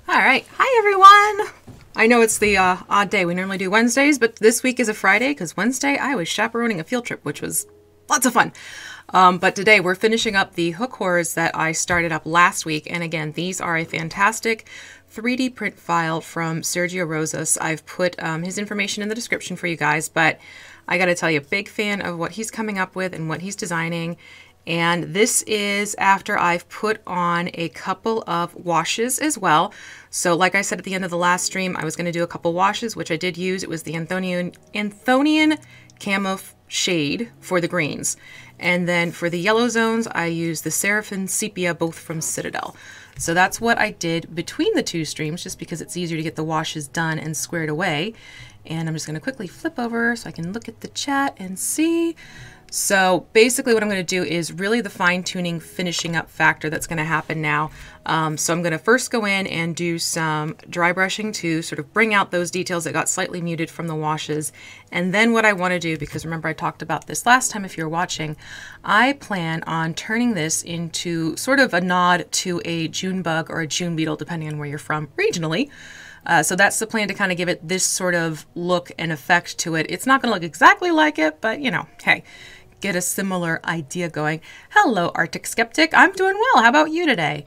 All right. Hi, everyone. I know it's the odd day. We normally do Wednesdays, but this week is a Friday because Wednesday I was chaperoning a field trip, which was lots of fun. But today we're finishing up the hook horrors that I started up last week. And again, these are a fantastic 3D print file from Sergio Rosas. I've put his information in the description for you guys, but I got to tell you, big fan of what he's coming up with and what he's designing. And this is after I've put on a couple of washes as well. So like I said at the end of the last stream, I was going to do a couple washes, which I did use. It was the Anthonian Camo shade for the greens. And then for the yellow zones, I used the Seraphim Sepia, both from Citadel. So that's what I did between the two streams, just because it's easier to get the washes done and squared away. And I'm just going to quickly flip over so I can look at the chat and see. So basically what I'm going to do is really the fine-tuning finishing up factor that's going to happen now. So I'm going to first go in and do some dry brushing to sort of bring out those details that got slightly muted from the washes. And then what I want to do, because remember I talked about this last time if you're watching, I plan on turning this into sort of a nod to a June bug or a June beetle, depending on where you're from regionally. So that's the plan, to kind of give it this sort of look and effect to it. It's not going to look exactly like it, but you know, hey, get a similar idea going. Hello, Arctic Skeptic. I'm doing well. How about you today?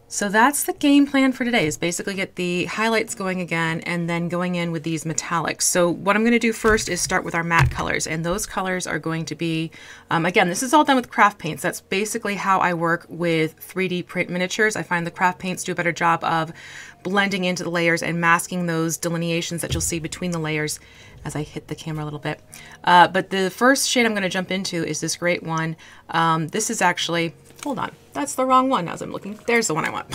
So that's the game plan for today, is basically get the highlights going again and then going in with these metallics. So what I'm going to do first is start with our matte colors, and those colors are going to be, again, this is all done with craft paints. That's basically how I work with 3D print miniatures. I find the craft paints do a better job of blending into the layers and masking those delineations that you'll see between the layers as I hit the camera a little bit. But the first shade I'm going to jump into is this great one. This is actually, hold on, that's the wrong one as I'm looking. There's the one I want.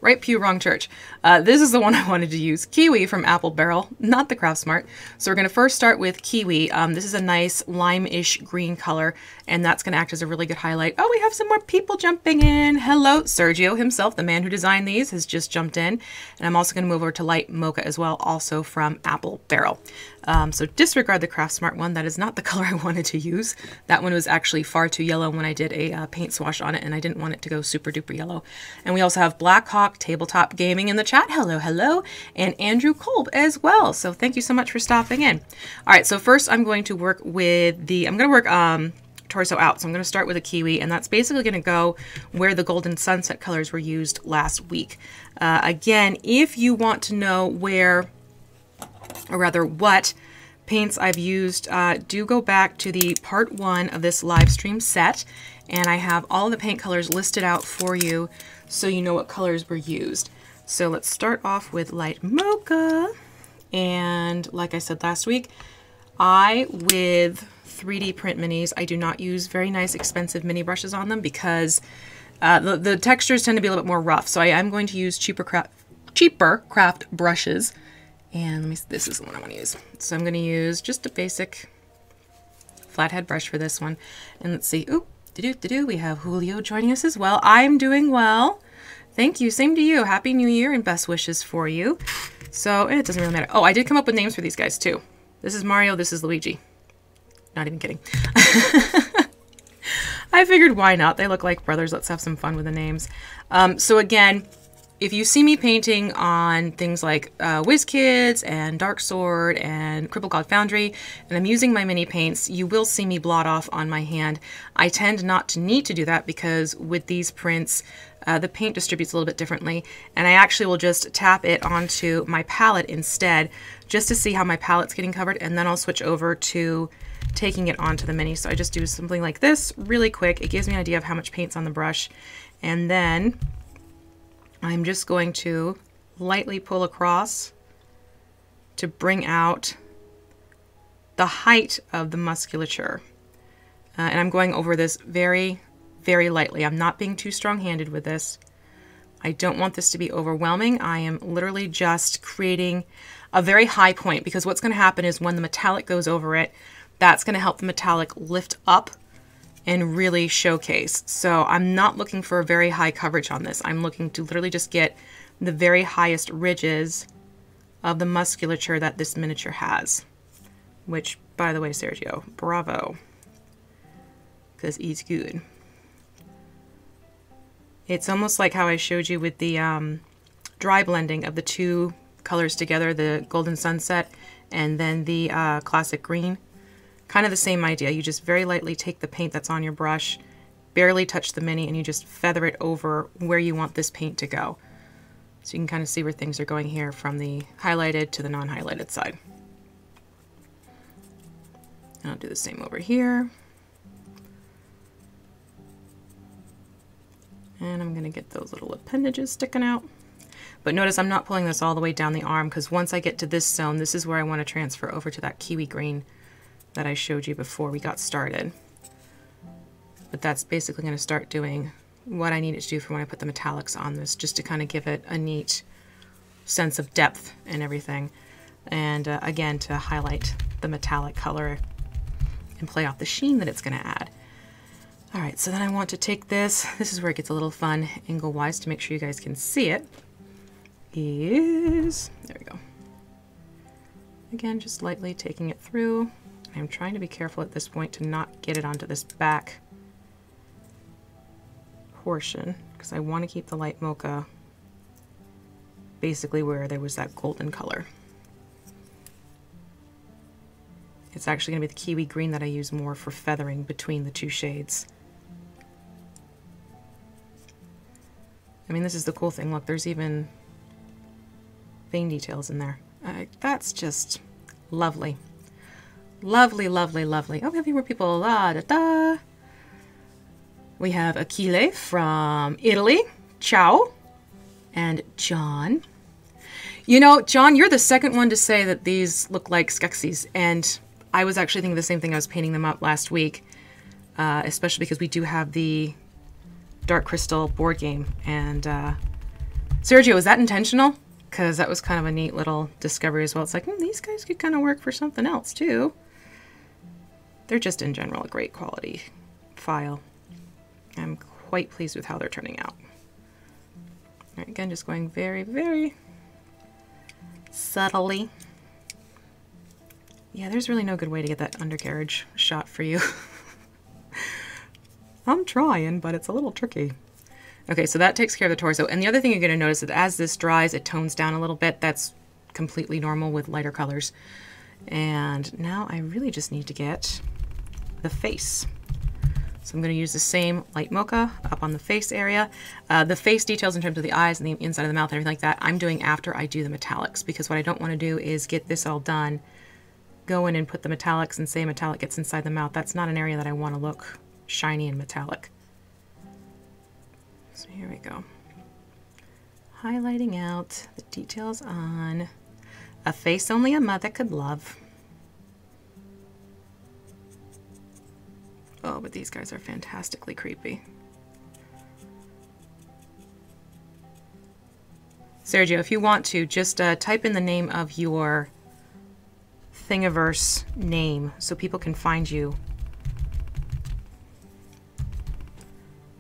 Right pew, wrong church. This is the one I wanted to use. Kiwi from AppleBarrel, not the Craft Smart. So we're going to first start with Kiwi. This is a nice lime-ish green color, and that's going to act as a really good highlight. Oh, we have some more people jumping in. Hello, Sergio himself, the man who designed these, has just jumped in. And I'm also going to move over to Lite Mocha as well, also from AppleBarrel. So disregard the Craft Smart one. That is not the color I wanted to use. That one was actually far too yellow when I did a paint swash on it, and I didn't want it to go super duper yellow. And we also have Blackhawk Tabletop Gaming in the chat. Hello, hello. And Andrew Kolb as well. So thank you so much for stopping in. All right, so first I'm going to work with the, torso out. So I'm going to start with a Kiwi, and that's basically going to go where the Golden Sunset colors were used last week. Again, if you want to know where, or rather what paints I've used, do go back to the part 1 of this live stream set, and I have all the paint colors listed out for you so you know what colors were used. So let's start off with light Mocha, and like I said last week, with 3D print minis, I do not use very nice expensive mini brushes on them because the textures tend to be a little bit more rough. So I am going to use cheaper craft brushes. And let me, this is the one I want to use. So I'm going to use just a basic flathead brush for this one. And let's see, we have Julio joining us as well. I'm doing well. Thank you, same to you. Happy New Year and best wishes for you. So it doesn't really matter. Oh, I did come up with names for these guys too. This is Mario, this is Luigi. Not even kidding. I figured why not? They look like brothers. Let's have some fun with the names. So again, if you see me painting on things like WizKids and Dark Sword and Cripple God Foundry, and I'm using my mini paints, you will see me blot off on my hand. I tend not to need to do that because with these prints, the paint distributes a little bit differently, and I actually will just tap it onto my palette instead, just to see how my palette's getting covered, and then I'll switch over to taking it onto the mini. So I just do something like this really quick. It gives me an idea of how much paint's on the brush, and then I'm just going to lightly pull across to bring out the height of the musculature. And I'm going over this very, very lightly. I'm not being too strong-handed with this. I don't want this to be overwhelming. I am literally just creating a very high point, because what's going to happen is when the metallic goes over it, that's going to help the metallic lift up and really showcase. So I'm not looking for a very high coverage on this. I'm looking to literally just get the very highest ridges of the musculature that this miniature has. Which, by the way, Sergio, bravo, because he's good. It's almost like how I showed you with the dry blending of the two colors together, the Golden Sunset and then the classic green. Kind of the same idea. You just very lightly take the paint that's on your brush, barely touch the mini, and you just feather it over where you want this paint to go. So you can kind of see where things are going here from the highlighted to the non-highlighted side. And I'll do the same over here. And I'm going to get those little appendages sticking out. But notice I'm not pulling this all the way down the arm, because once I get to this zone, this is where I want to transfer over to that kiwi green that I showed you before we got started. But that's basically going to start doing what I need it to do for when I put the metallics on this, just to kind of give it a neat sense of depth and everything. And again, to highlight the metallic color and play off the sheen that it's going to add. All right, so then I want to take this. This is where it gets a little fun angle-wise to make sure you guys can see it. There we go. Again, just lightly taking it through. I'm trying to be careful at this point to not get it onto this back portion, because I want to keep the light Mocha basically where there was that golden color. It's actually going to be the kiwi green that I use more for feathering between the two shades. I mean, this is the cool thing. Look, there's even vein details in there. That's just lovely. Lovely, lovely, lovely. Oh, we have a few more people. La da da. We have Achille from Italy. Ciao. And John. You know, John, you're the second one to say that these look like Skeksis. And I was actually thinking the same thing. I was painting them up last week. Especially because we do have the Dark Crystal board game. And Sergio, is that intentional? Because that was kind of a neat little discovery as well. It's like, these guys could kind of work for something else too. They're just in general a great quality file. I'm quite pleased with how they're turning out. All right, again, just going very, very subtly. Yeah, there's really no good way to get that undercarriage shot for you. I'm trying, but it's a little tricky. Okay, so that takes care of the torso. And the other thing you're going to notice is that as this dries, it tones down a little bit. That's completely normal with lighter colors. And now I really just need to get the face. So I'm going to use the same light Mocha up on the face area. The face details in terms of the eyes and the inside of the mouth and everything like that, I'm doing after I do the metallics, because what I don't want to do is get this all done, go in and put the metallics and say a metallic gets inside the mouth. That's not an area that I want to look shiny and metallic. So here we go. Highlighting out the details on a face only a mother could love. Oh, but these guys are fantastically creepy. Sergio, if you want to, just type in the name of your Thingiverse name so people can find you.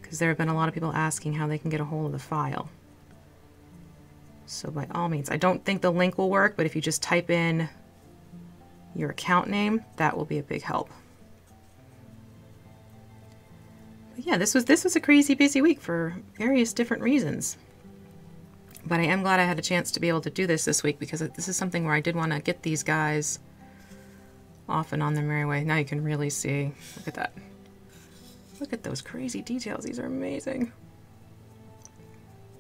Because there have been a lot of people asking how they can get a hold of the file. So by all means, I don't think the link will work, but if you just type in your account name, that will be a big help. But yeah, this was a crazy busy week for various different reasons. But I am glad I had a chance to be able to do this week, because this is something where I did want to get these guys off and on their merry way. Now you can really see, look at that. Look at those crazy details. These are amazing.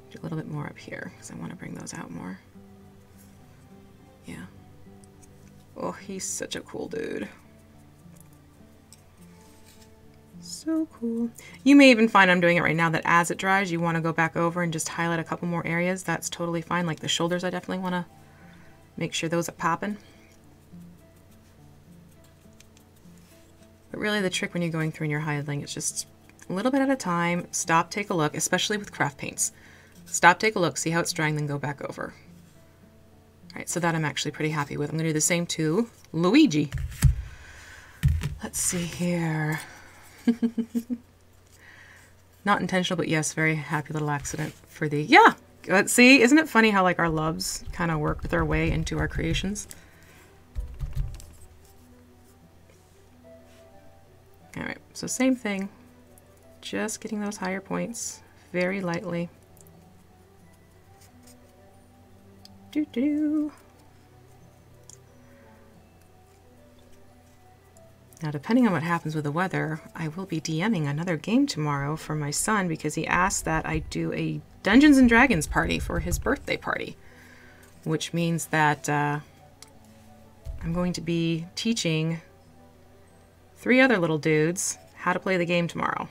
Do a little bit more up here because I want to bring those out more. Yeah. Oh, he's such a cool dude. So cool. You may even find I'm doing it right now that as it dries, you want to go back over and just highlight a couple more areas. That's totally fine. Like the shoulders, I definitely want to make sure those are popping. But really the trick when you're going through and you're highlighting, it's just a little bit at a time. Stop, take a look, especially with craft paints. Stop, take a look, see how it's drying, then go back over. All right, so that I'm actually pretty happy with. I'm going to do the same to Luigi. Let's see here. Not intentional, but yes, very happy little accident for the, yeah. Let's see, isn't it funny how like our loves kind of work their way into our creations? All right, so same thing, just getting those higher points very lightly. Doo-doo. Now, depending on what happens with the weather, I will be DMing another game tomorrow for my son because he asked that I do a Dungeons & Dragons party for his birthday party, which means that I'm going to be teaching 3 other little dudes how to play the game tomorrow.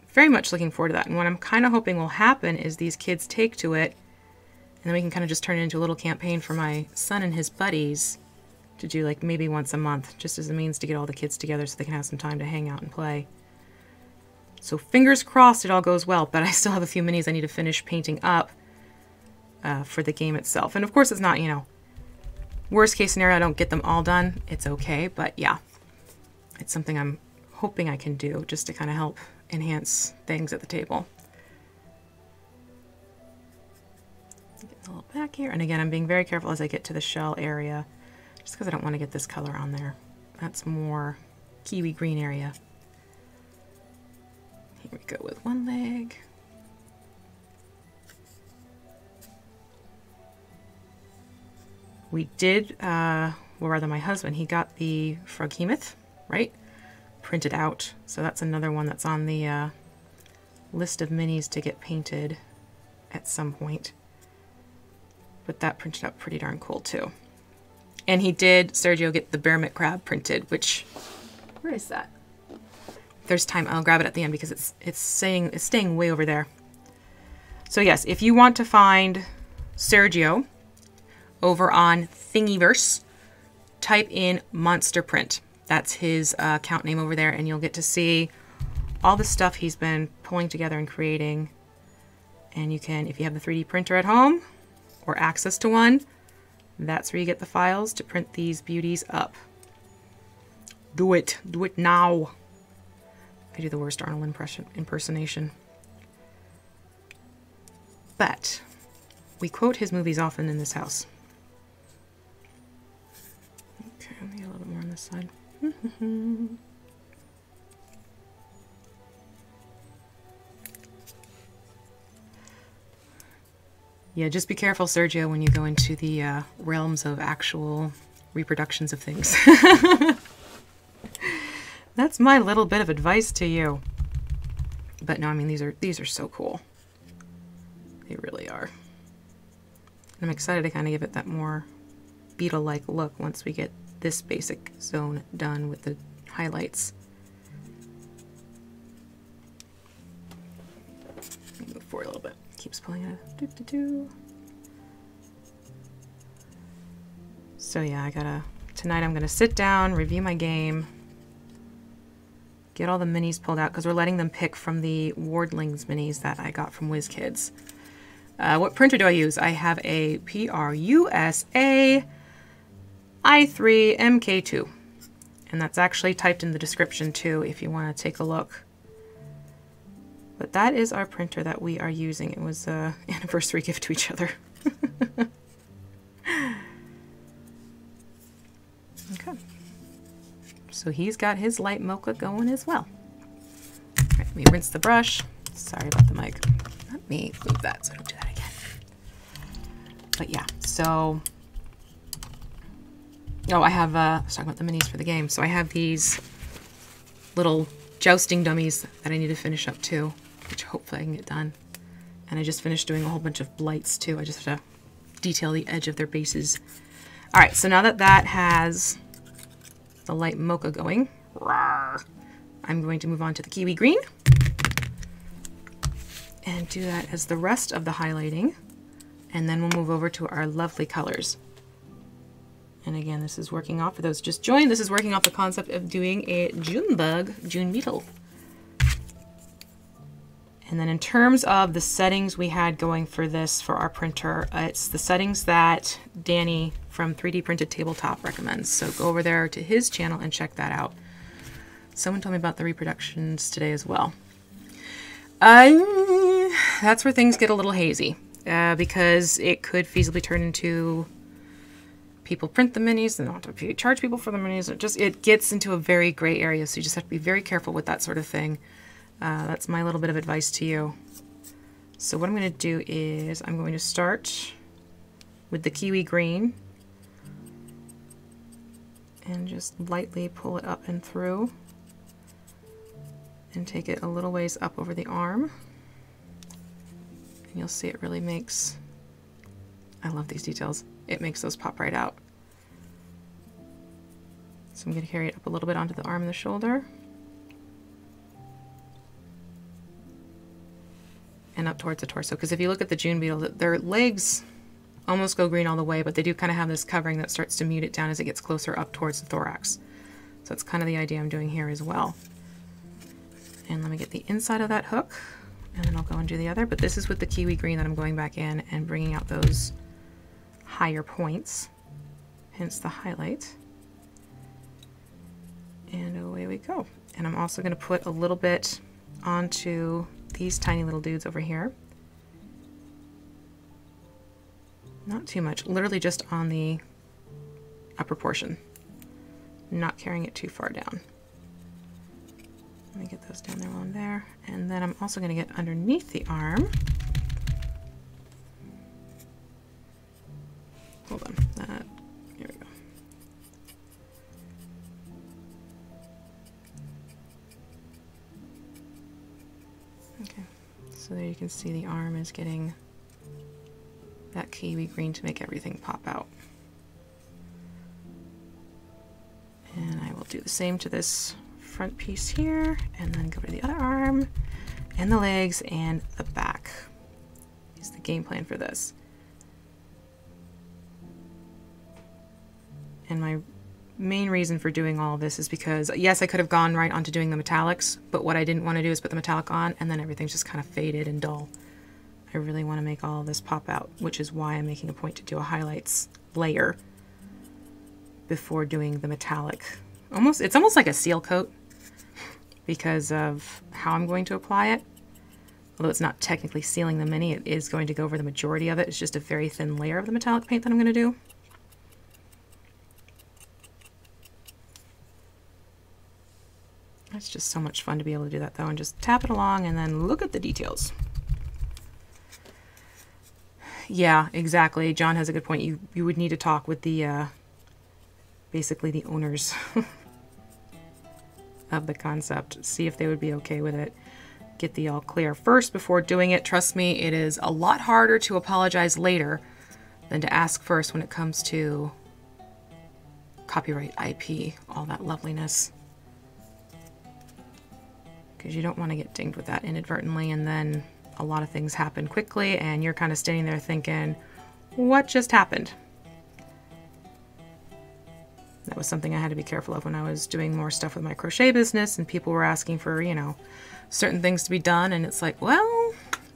Very much looking forward to that. And what I'm kind of hoping will happen is these kids take to it, and then we can kind of just turn it into a little campaign for my son and his buddies to do like maybe once a month, just as a means to get all the kids together so they can have some time to hang out and play. So fingers crossed it all goes well, but I still have a few minis I need to finish painting up for the game itself. And of course it's not, you know, worst case scenario, I don't get them all done. It's okay, but yeah, it's something I'm hoping I can do just to kind of help enhance things at the table. Get a little back here, and again, I'm being very careful as I get to the shell area, just because I don't want to get this color on there. That's more kiwi green area. Here we go with one leg. We did, well, rather my husband, he got the Froghemoth, right? Printed out. So that's another one that's on the list of minis to get painted at some point. But that printed out pretty darn cool too. And he did, Sergio, get the bear mitt crab printed, which, where is that? There's time, I'll grab it at the end because it's staying way over there. So yes, if you want to find Sergio over on Thingiverse, type in Monster Print. That's his account name over there, and you'll get to see all the stuff he's been pulling together and creating. And you can, if you have the 3D printer at home or access to one, that's where you get the files to print these beauties up. Do it now. I do the worst Arnold impersonation. But we quote his movies often in this house. Okay, let me get a little bit more on this side. Yeah, just be careful, Sergio, when you go into the realms of actual reproductions of things. That's my little bit of advice to you. But no, I mean, these are so cool. They really are. I'm excited to kind of give it that more beetle-like look once we get this basic zone done with the highlights. Let me move forward a little bit. Keeps pulling it. So yeah, tonight I'm gonna sit down, review my game, get all the minis pulled out because we're letting them pick from the Wardlings minis that I got from WizKids. What printer do I use? I have a PRUSA i3 MK2, and that's actually typed in the description too if you want to take a look. But that is our printer that we are using. It was an anniversary gift to each other. Okay. So he's got his light Mocha going as well. All right, let me rinse the brush. Sorry about the mic. Let me move that so I don't do that again. But yeah, so... Oh, I have, I was talking about the minis for the game. So I have these little jousting dummies that I need to finish up too, which hopefully I can get done. And I just finished doing a whole bunch of blights too. I just have to detail the edge of their bases. All right, so now that that has the light Mocha going, I'm going to move on to the Kiwi green and do that as the rest of the highlighting. And then we'll move over to our lovely colors. And again, this is working off, for those just joined, this is working off the concept of doing a June bug, June beetle. And then in terms of the settings we had going for this, for our printer, it's the settings that Danny from 3D Printed Tabletop recommends. So go over there to his channel and check that out. Someone told me about the reproductions today as well. That's where things get a little hazy because it could feasibly turn into people print the minis and don't have to charge people for the minis. It gets into a very gray area, so you just have to be very careful with that sort of thing. That's my little bit of advice to you. So what I'm going to do is I'm going to start with the Kiwi green and just lightly pull it up and through and take it a little ways up over the arm. And you'll see it really makes, I love these details, it makes those pop right out. So I'm going to carry it up a little bit onto the arm and the shoulder. And up towards the torso, because if you look at the June beetle, their legs almost go green all the way, but they do kind of have this covering that starts to mute it down as it gets closer up towards the thorax. So that's kind of the idea I'm doing here as well. And let me get the inside of that hook, and then I'll go and do the other. But this is with the Kiwi green that I'm going back in and bringing out those higher points, hence the highlight. And away we go. And I'm also going to put a little bit onto these tiny little dudes over here. Not too much, literally just on the upper portion, not carrying it too far down. Let me get those down there while I'm there. And then I'm also going to get underneath the arm. Hold on, here we go. Okay, so there you can see the arm is getting that Kiwi green to make everything pop out. And I will do the same to this front piece here, and then go to the other arm, and the legs, and the back. Is the game plan for this. And my main reason for doing all of this is because, yes, I could have gone right onto doing the metallics, but what I didn't want to do is put the metallic on, and then everything's just kind of faded and dull. I really want to make all of this pop out, which is why I'm making a point to do a highlights layer before doing the metallic. It's almost like a seal coat because of how I'm going to apply it. Although it's not technically sealing the mini, it is going to go over the majority of it. It's just a very thin layer of the metallic paint that I'm going to do. It's just so much fun to be able to do that though, and just tap it along and then look at the details. Yeah, exactly. John has a good point. You would need to talk with the basically the owners of the concept, see if they would be okay with it. Get the all clear first before doing it. Trust me, it is a lot harder to apologize later than to ask first when it comes to copyright, IP, all that loveliness. Because you don't want to get dinged with that inadvertently, and then a lot of things happen quickly and you're kind of standing there thinking, what just happened? That was something I had to be careful of when I was doing more stuff with my crochet business and people were asking for, you know, certain things to be done, and it's like, well,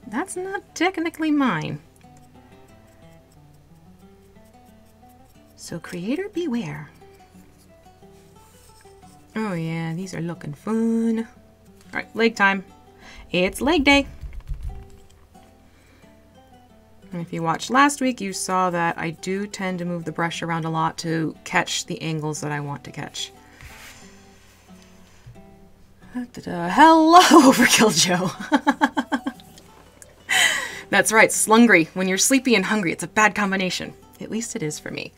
that's not technically mine. So creator beware. Oh yeah, these are looking fun. All right, leg time. It's leg day. And if you watched last week, you saw that I do tend to move the brush around a lot to catch the angles that I want to catch. Hello, Overkill Joe. That's right, slungry. When you're sleepy and hungry, it's a bad combination. At least it is for me.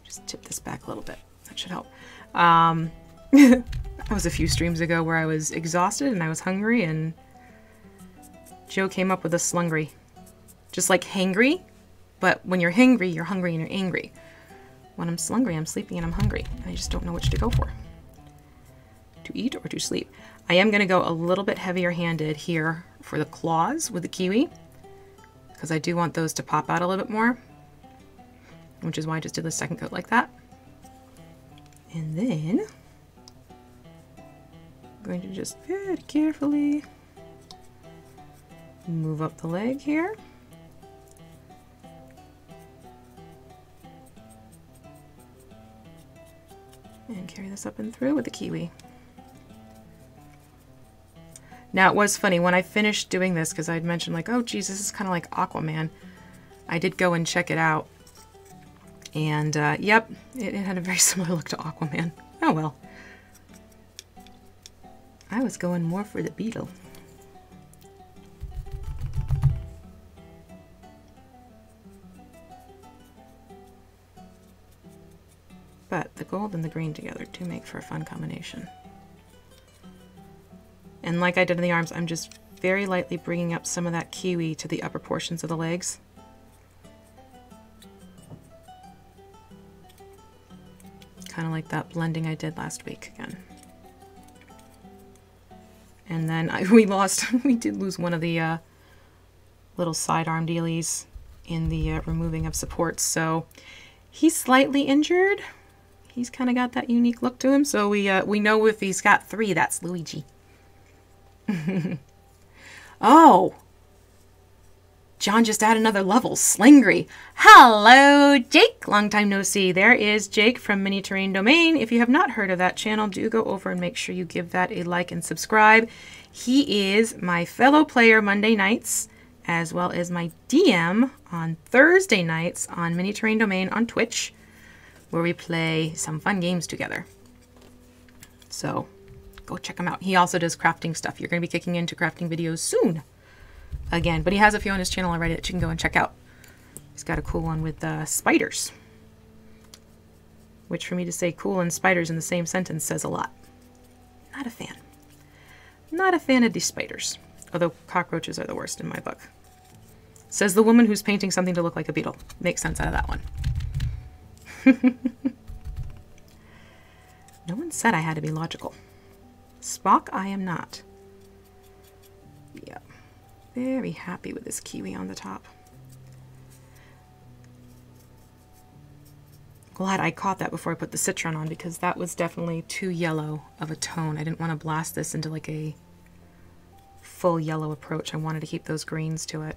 Just tip this back a little bit. That should help. That was a few streams ago where I was exhausted and I was hungry, and Joe came up with a slungry. Just like hangry, but when you're hangry, you're hungry and you're angry. When I'm slungry, I'm sleepy and I'm hungry. I just don't know which to go for. To eat or to sleep. I am going to go a little bit heavier handed here for the claws with the Kiwi, because I do want those to pop out a little bit more, which is why I just did the second coat like that. And then I'm going to just very carefully move up the leg here. And carry this up and through with the Kiwi. Now, it was funny when I finished doing this, because I'd mentioned like, oh geez, this is kind of like Aquaman. I did go and check it out. And yep, it had a very similar look to Aquaman. Oh well. I was going more for the beetle. But the gold and the green together do make for a fun combination. And like I did in the arms, I'm just very lightly bringing up some of that Kiwi to the upper portions of the legs. Kind of like that blending I did last week again. And then we did lose one of the little sidearm dealies in the removing of supports. So he's slightly injured. He's kind of got that unique look to him, so we know if he's got 3, that's Luigi. Oh! John just added another level, Slingry. Hello, Jake! Long time no see. There is Jake from Mini Terrain Domain. If you have not heard of that channel, do go over and make sure you give that a like and subscribe. He is my fellow player Monday nights, as well as my DM on Thursday nights on Mini Terrain Domain on Twitch, where we play some fun games together. So go check him out. He also does crafting stuff. You're going to be kicking into crafting videos soon again, but he has a few on his channel already that you can go and check out. He's got a cool one with spiders, which for me to say cool and spiders in the same sentence says a lot. Not a fan. Not a fan of these spiders, although cockroaches are the worst in my book. Says the woman who's painting something to look like a beetle. Makes sense out of that one. No one said I had to be logical. Spock, I am not. Yeah. Very happy with this Kiwi on the top. Glad I caught that before I put the citron on, because that was definitely too yellow of a tone. I didn't want to blast this into like a full yellow approach. I wanted to keep those greens to it.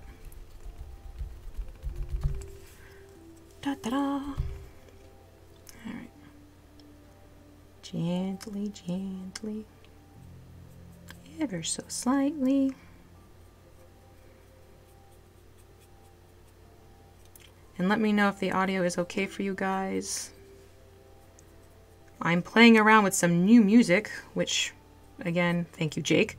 Da-da-da! Alright. Gently, gently. Ever so slightly. And let me know if the audio is okay for you guys. I'm playing around with some new music, which, again, thank you, Jake.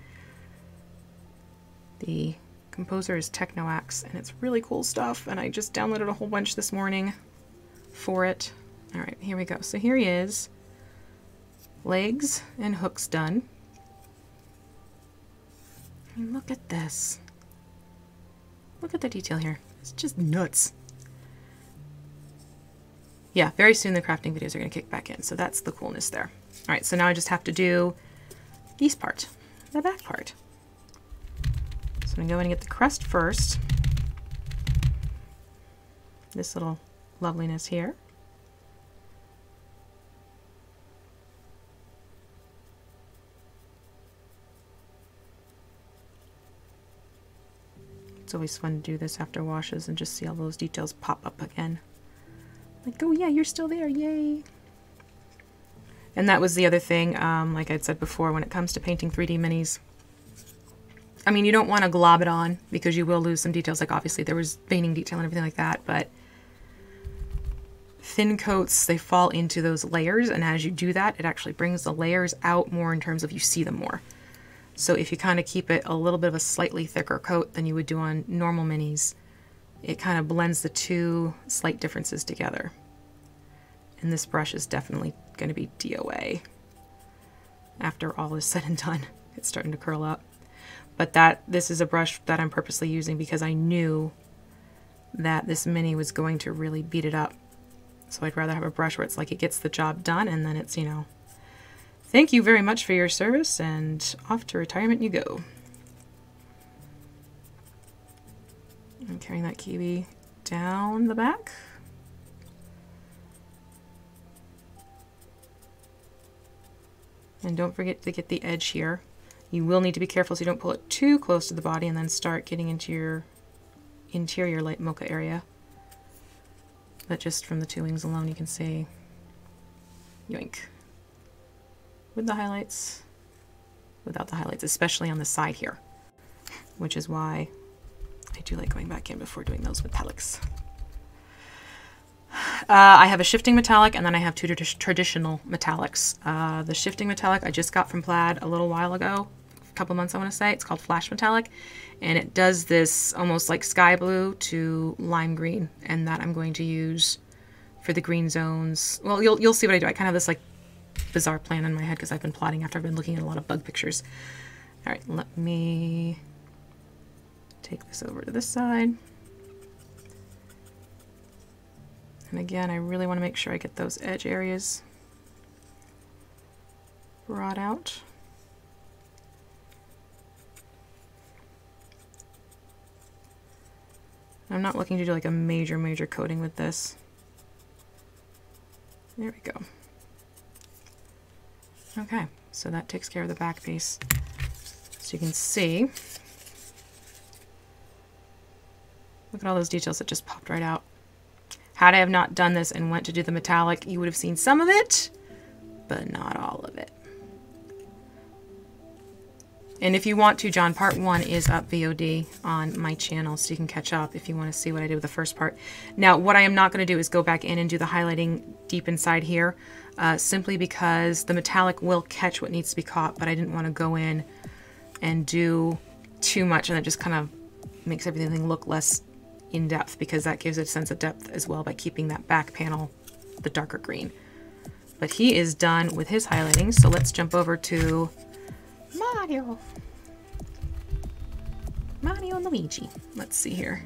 The composer is Technoax, and it's really cool stuff, and I just downloaded a whole bunch this morning for it. All right, here we go. So here he is legs and hooks done. And look at this. Look at the detail here. It's just nuts. Yeah, very soon the crafting videos are going to kick back in, so that's the coolness there. All right, so now I just have to do these part, the back part. So I'm going to go in and get the crust first. This little loveliness here. It's always fun to do this after washes and just see all those details pop up again. Like, oh yeah, you're still there, yay! And that was the other thing, like I'd said before, when it comes to painting 3D minis. I mean, you don't want to glob it on because you will lose some details. Like obviously there was veining detail and everything like that, but thin coats, they fall into those layers, and as you do that, it actually brings the layers out more in terms of you see them more. So if you kind of keep it a little bit of a slightly thicker coat than you would do on normal minis, it kind of blends the two slight differences together. And this brush is definitely going to be DOA after all is said and done. It's starting to curl up. But this is a brush that I'm purposely using because I knew that this mini was going to really beat it up. So I'd rather have a brush where it's like it gets the job done and then it's, you know, thank you very much for your service and off to retirement you go. I'm carrying that Kiwi down the back. And don't forget to get the edge here. You will need to be careful so you don't pull it too close to the body and then start getting into your interior light mocha area. But just from the two wings alone you can see, yoink. With the highlights, without the highlights, especially on the side here, which is why I do like going back in before doing those metallics. I have a shifting metallic and then I have two traditional metallics. The shifting metallic I just got from Plaid a little while ago, a couple months I want to say. It's called Flash Metallic, and it does this almost like sky blue to lime green, and that I'm going to use for the green zones. Well, you'll see what I do. I kind of have this like bizarre plan in my head because I've been plotting after I've been looking at a lot of bug pictures. All right, let me take this over to this side. And again, I really want to make sure I get those edge areas brought out. I'm not looking to do like a major coating with this. There we go. Okay, so that takes care of the back piece. So you can see, look at all those details that just popped right out. Had I have not done this and went to do the metallic, you would have seen some of it, but not all of it. And if you want to, John, part 1 is up VOD on my channel, so you can catch up if you want to see what I did with the first part. Now, what I am not going to do is go back in and do the highlighting deep inside here, simply because the metallic will catch what needs to be caught, but I didn't want to go in and do too much, and it just kind of makes everything look less in depth, because that gives it a sense of depth as well by keeping that back panel the darker green. But he is done with his highlighting, so let's jump over to Mario and Luigi. Let's see here.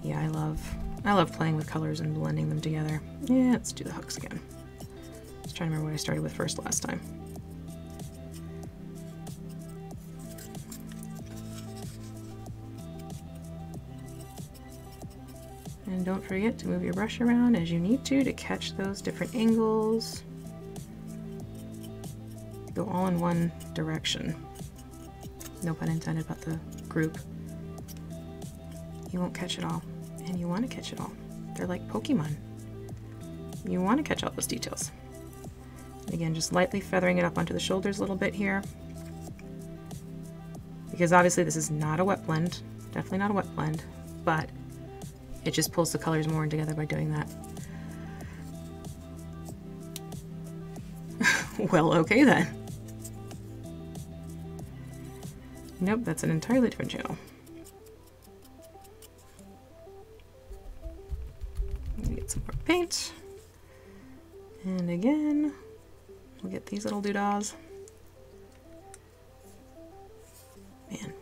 Yeah, I love playing with colors and blending them together. Yeah, let's do the hooks again. Just trying to remember what I started with first last time. And don't forget to move your brush around as you need to catch those different angles. Go all in one direction. No pun intended about the group. You won't catch it all, and you want to catch it all. They're like Pokemon. You want to catch all those details. And again, just lightly feathering it up onto the shoulders a little bit here. Because obviously this is not a wet blend. Definitely not a wet blend, but it just pulls the colors more in together by doing that. Well, okay then. Nope, that's an entirely different channel. Let me get some more paint. And again, we'll get these little doodahs. Man,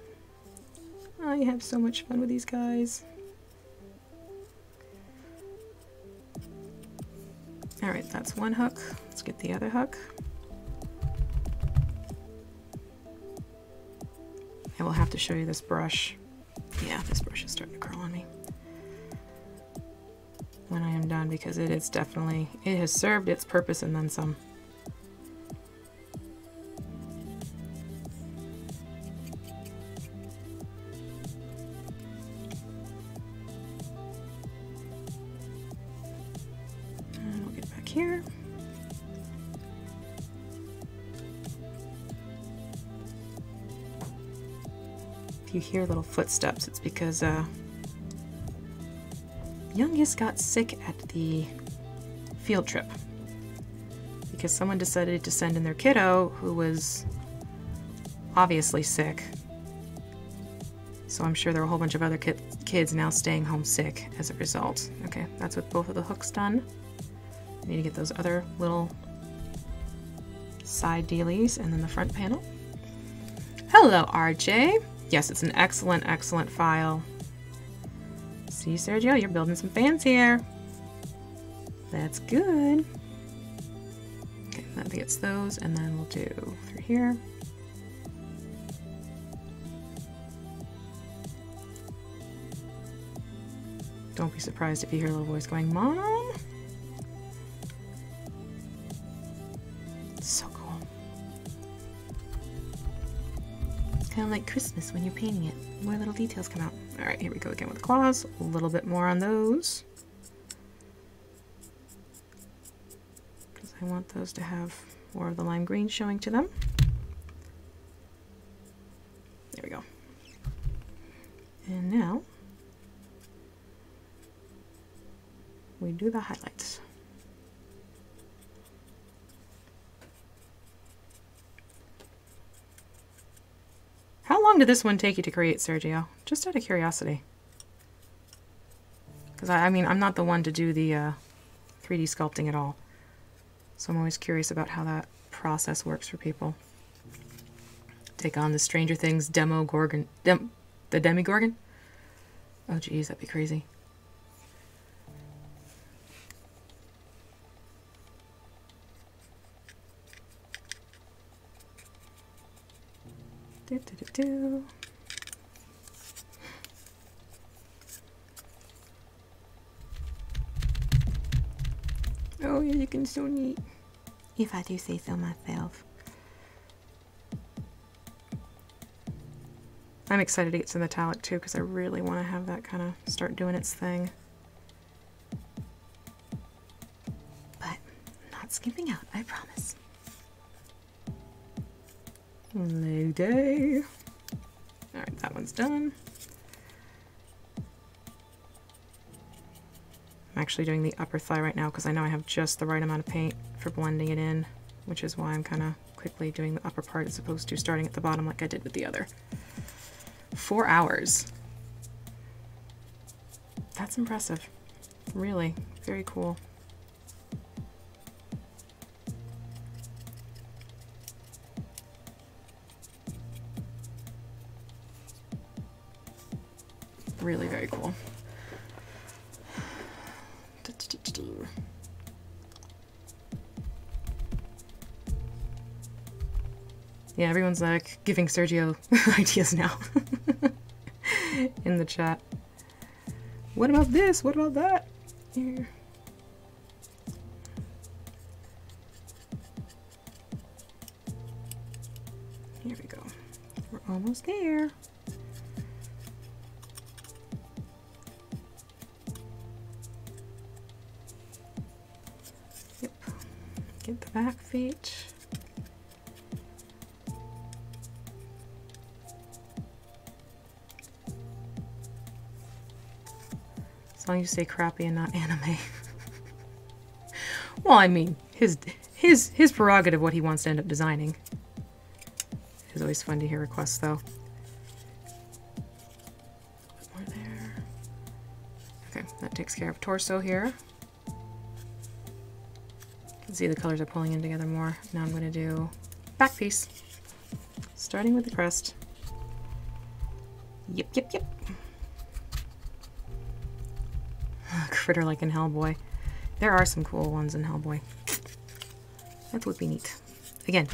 I have so much fun with these guys. All right, that's one hook. Let's get the other hook. I will have to show you this brush. Yeah, this brush is starting to curl on me. When I am done, because it is definitely, it has served its purpose and then some. And we'll get back here. If you hear little footsteps, it's because youngest got sick at the field trip because someone decided to send in their kiddo who was obviously sick. So I'm sure there are a whole bunch of other kids now staying home sick as a result. Okay, that's with both of the hooks done. I need to get those other little side dealies and then the front panel. Hello, RJ. Yes, it's an excellent, excellent file. See, Sergio, you're building some fans here. That's good. Okay, that gets those, and then we'll do through here. Don't be surprised if you hear a little voice going, Mom? So cool. It's kind of like Christmas when you're painting it. More little details come out. All right, here we go again with the claws. A little bit more on those. Because I want those to have more of the lime green showing to them. There we go. And now we do the highlights. How long did this one take you to create, Sergio? Just out of curiosity. Because I mean, I'm not the one to do the 3D sculpting at all. So I'm always curious about how that process works for people. Take on the Stranger Things demo Gorgon. The Demigorgon? Oh geez, that'd be crazy. Do, do, do, do. Oh, you're looking so neat. If I do say so myself. I'm excited to get to the metallic too, because I really want to have that kind of start doing its thing. But not skipping out, I promise. Leg day. Alright, that one's done. I'm actually doing the upper thigh right now because I know I have just the right amount of paint for blending it in, which is why I'm kind of quickly doing the upper part as opposed to starting at the bottom like I did with the other. 4 hours. That's impressive. Really, very cool. Really very cool. Yeah, everyone's like giving Sergio ideas now in the chat. What about this? What about that? Here. Here we go. We're almost there. Yep. Get the back feet. As long as you say crappy and not anime. Well, I mean, his prerogative, what he wants to end up designing. It's always fun to hear requests, though. A bit more there. Okay, that takes care of torso here. can see the colors are pulling in together more. Now I'm going to do back piece, starting with the crest. Yep, yep, yep. Critter like in Hellboy. There are some cool ones in Hellboy. That would be neat. Again,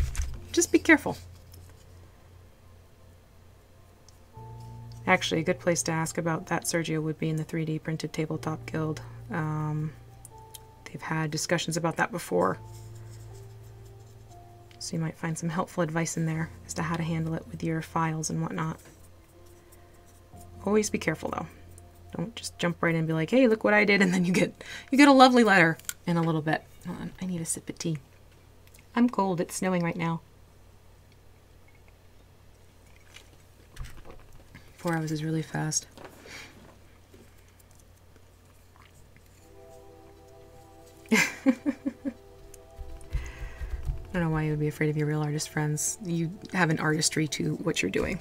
just be careful. Actually, a good place to ask about that, Sergio, would be in the 3D Printed Tabletop Guild. They've had discussions about that before. So you might find some helpful advice in there as to how to handle it with your files and whatnot. Always be careful though. Don't just jump right in and be like, hey, look what I did, and then you get a lovely letter in a little bit. Hold on, I need a sip of tea. I'm cold, it's snowing right now. 4 hours is really fast. I don't know why you would be afraid of your real artist friends. You have an artistry to what you're doing.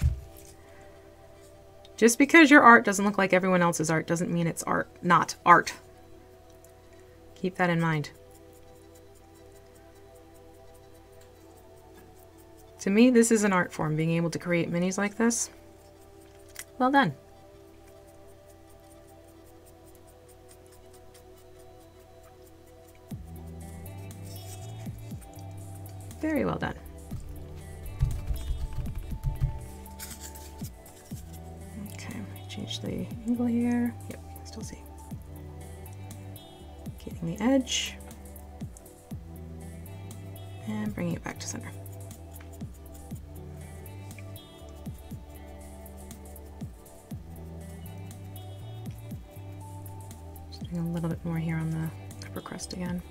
Just because your art doesn't look like everyone else's art doesn't mean it's art, not art. Keep that in mind. To me, this is an art form, being able to create minis like this. Well done. Very well done. Okay, change the angle here. Yep, still see. Getting the edge. And bringing it back to center. Just doing a little bit more here on the upper crust again.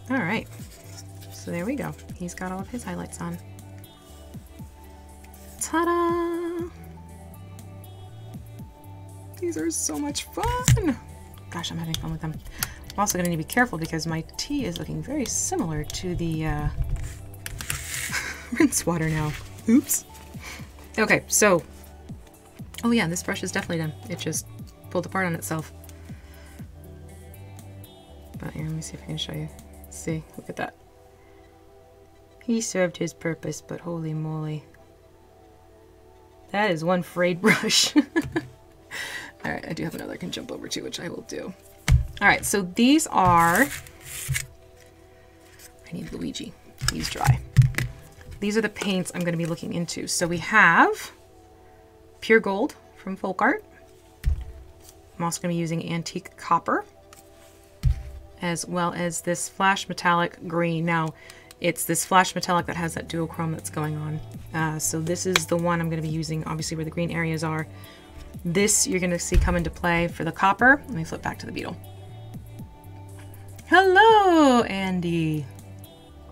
All right, so there we go. He's got all of his highlights on. Ta-da! These are so much fun. Gosh, I'm having fun with them. I'm also going to need to be careful because my tea is looking very similar to the rinse water now. Oops. Okay, so, oh yeah, this brush is definitely done. It just pulled apart on itself. But here, let me see if I can show you. See, look at that. He served his purpose, but holy moly. That is one frayed brush. Alright, I do have another I can jump over to, which I will do. Alright, so these are... I need Luigi. He's dry. These are the paints I'm going to be looking into. So we have Pure Gold from FolkArt. I'm also going to be using Antique Copper, as well as this Flash Metallic Green. Now, it's this Flash Metallic that has that duochrome that's going on. So this is the one I'm going to be using, obviously, where the green areas are. This you're going to see come into play for the copper. Let me flip back to the beetle. Hello, Andy.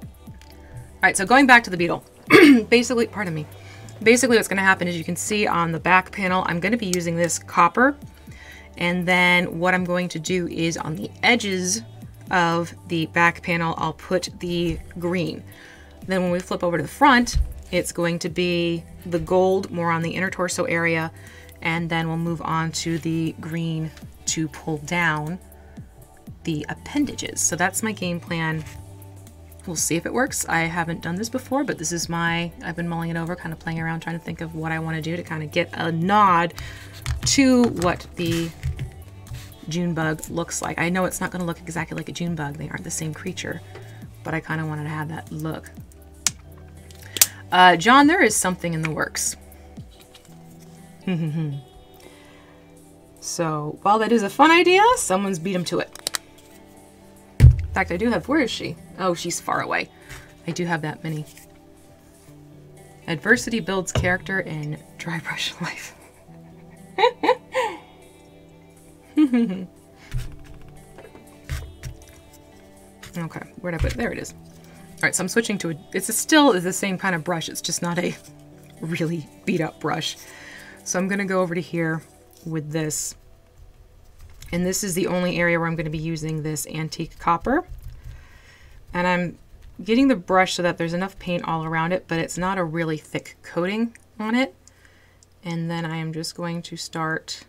All right, so going back to the beetle. Basically, pardon me. Basically, what's going to happen is you can see on the back panel, I'm going to be using this copper. And then what I'm going to do is on the edges of the back panel, I'll put the green. Then when we flip over to the front, it's going to be the gold more on the inner torso area, and then we'll move on to the green to pull down the appendages. So that's my game plan. We'll see if it works. I haven't done this before, but this is I've been mulling it over, kind of playing around, trying to think of what I want to do to kind of get a nod to what the June bug looks like. I know it's not going to look exactly like a June bug. They aren't the same creature, but I kind of wanted to have that look. John, there is something in the works. So while that is a fun idea, someone's beat him to it. In fact, I do have, where is she? Oh, she's far away. I do have that mini. Adversity builds character in dry brush life. Okay, where'd I put it? There it is. All right, so I'm switching to it's still the same kind of brush. It's just not a really beat up brush. So I'm gonna go over to here with this. And this is the only area where I'm gonna be using this antique copper. And I'm getting the brush so that there's enough paint all around it, but it's not a really thick coating on it. And then I am just going to start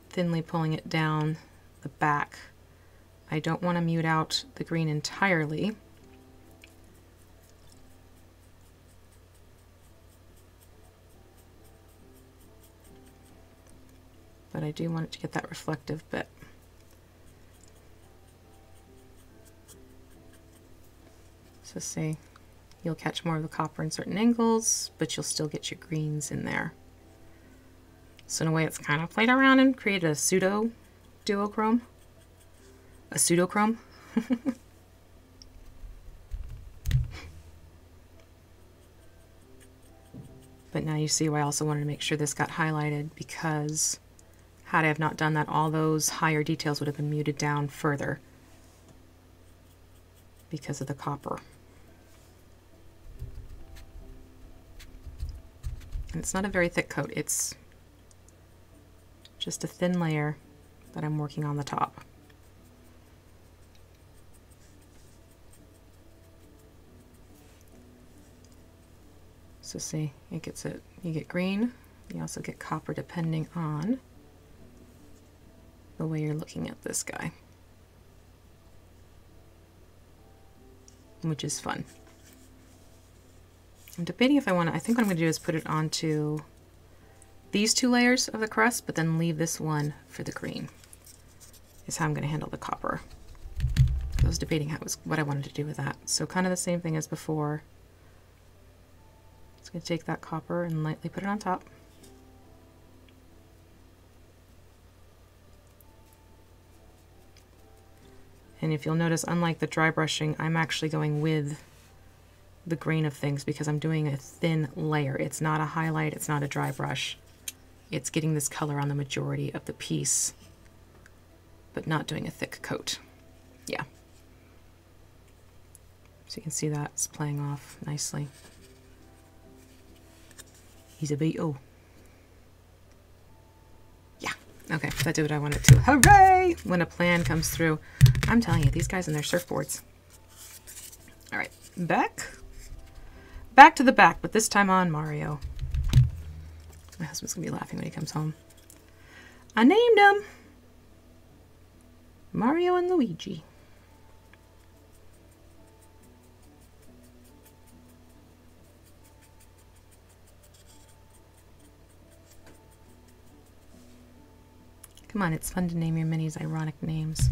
thinly pulling it down the back. I don't want to mute out the green entirely. But I do want it to get that reflective bit. So see, you'll catch more of the copper in certain angles, but you'll still get your greens in there. So in a way it's kind of played around and created a pseudo duochrome. A pseudochrome. But now you see why I also wanted to make sure this got highlighted, because had I have not done that, all those higher details would have been muted down further because of the copper. And it's not a very thick coat, it's just a thin layer that I'm working on the top. So see, it gets it, you get green, you also get copper depending on the way you're looking at this guy, which is fun. I'm debating if I want to, I think what I'm going to do is put it onto these two layers of the crust, but then leave this one for the green, is how I'm going to handle the copper. I was debating what I wanted to do with that. So kind of the same thing as before. Just going to take that copper and lightly put it on top. And if you'll notice, unlike the dry brushing, I'm actually going with the grain of things because I'm doing a thin layer. It's not a highlight, it's not a dry brush. It's getting this color on the majority of the piece, but not doing a thick coat. Yeah. So you can see that it's playing off nicely. He's a beetle. Yeah, okay, that did what I wanted to. Hooray! When a plan comes through. I'm telling you, these guys and their surfboards. All right, back to the back, but this time on Mario. My husband's gonna be laughing when he comes home. I named them Mario and Luigi. Come on, it's fun to name your minis ironic names.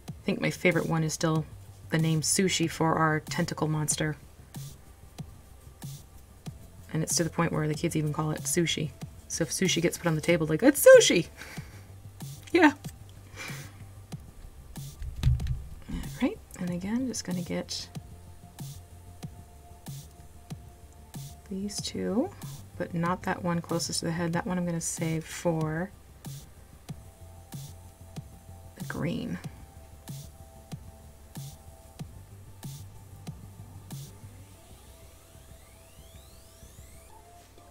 I think my favorite one is still the name Sushi for our tentacle monster. And it's to the point where the kids even call it sushi. So if sushi gets put on the table, like, it's sushi! Yeah. Alright, and again, just gonna get these two, but not that one closest to the head. That one I'm gonna save for the green.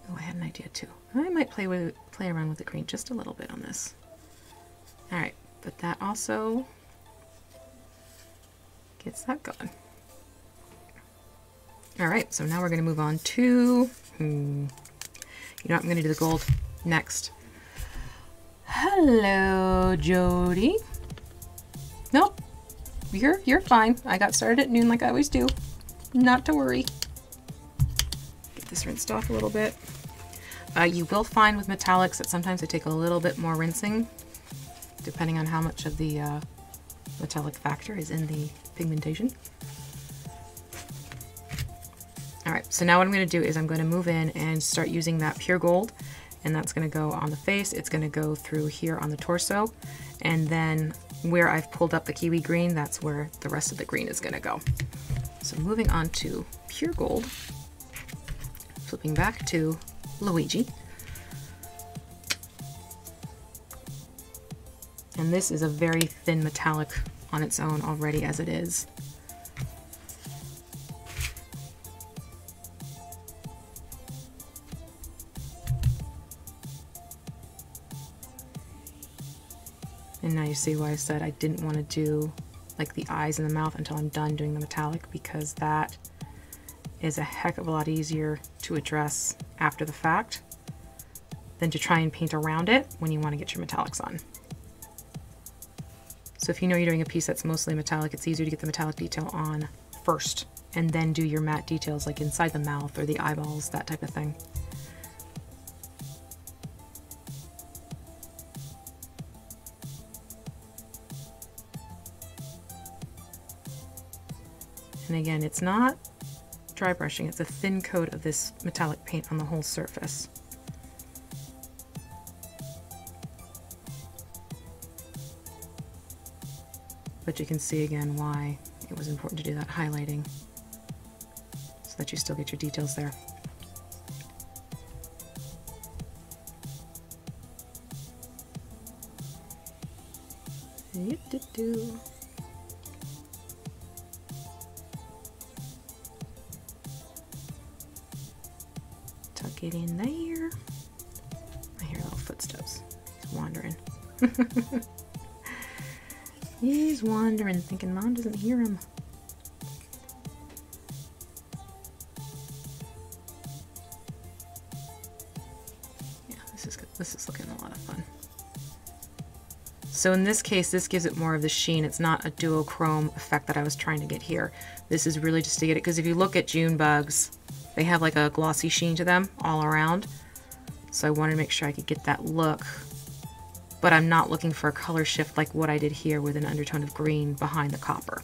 Oh, I had an idea too. I might play around with the green just a little bit on this. All right, but that also gets that going. All right, so now we're going to move on to, you know what, I'm going to do the gold next. Hello, Jody. Nope, you're fine. I got started at noon like I always do. Not to worry. Get this rinsed off a little bit. You will find with metallics that sometimes they take a little bit more rinsing, depending on how much of the metallic factor is in the pigmentation. All right, so now what I'm going to do is I'm going to move in and start using that pure gold, and that's going to go on the face. It's going to go through here on the torso, and then where I've pulled up the kiwi green, that's where the rest of the green is going to go. So moving on to pure gold, flipping back to Luigi. And this is a very thin metallic on its own already as it is. And now you see why I said I didn't want to do like the eyes and the mouth until I'm done doing the metallic, because that is a heck of a lot easier to address after the fact. than to try and paint around it when you want to get your metallics on. So if you know you're doing a piece that's mostly metallic, it's easier to get the metallic detail on first and then do your matte details like inside the mouth or the eyeballs, that type of thing. And again, it's not dry brushing, it's a thin coat of this metallic paint on the whole surface. But you can see again why it was important to do that highlighting so that you still get your details there. Tuck it in there. I hear little footsteps. He's wandering. He's wandering, thinking Mom doesn't hear him. Yeah, this is looking a lot of fun. So in this case, this gives it more of the sheen. It's not a duochrome effect that I was trying to get here. This is really just to get it, because if you look at June bugs, they have like a glossy sheen to them all around. So I wanted to make sure I could get that look. But I'm not looking for a color shift like what I did here with an undertone of green behind the copper.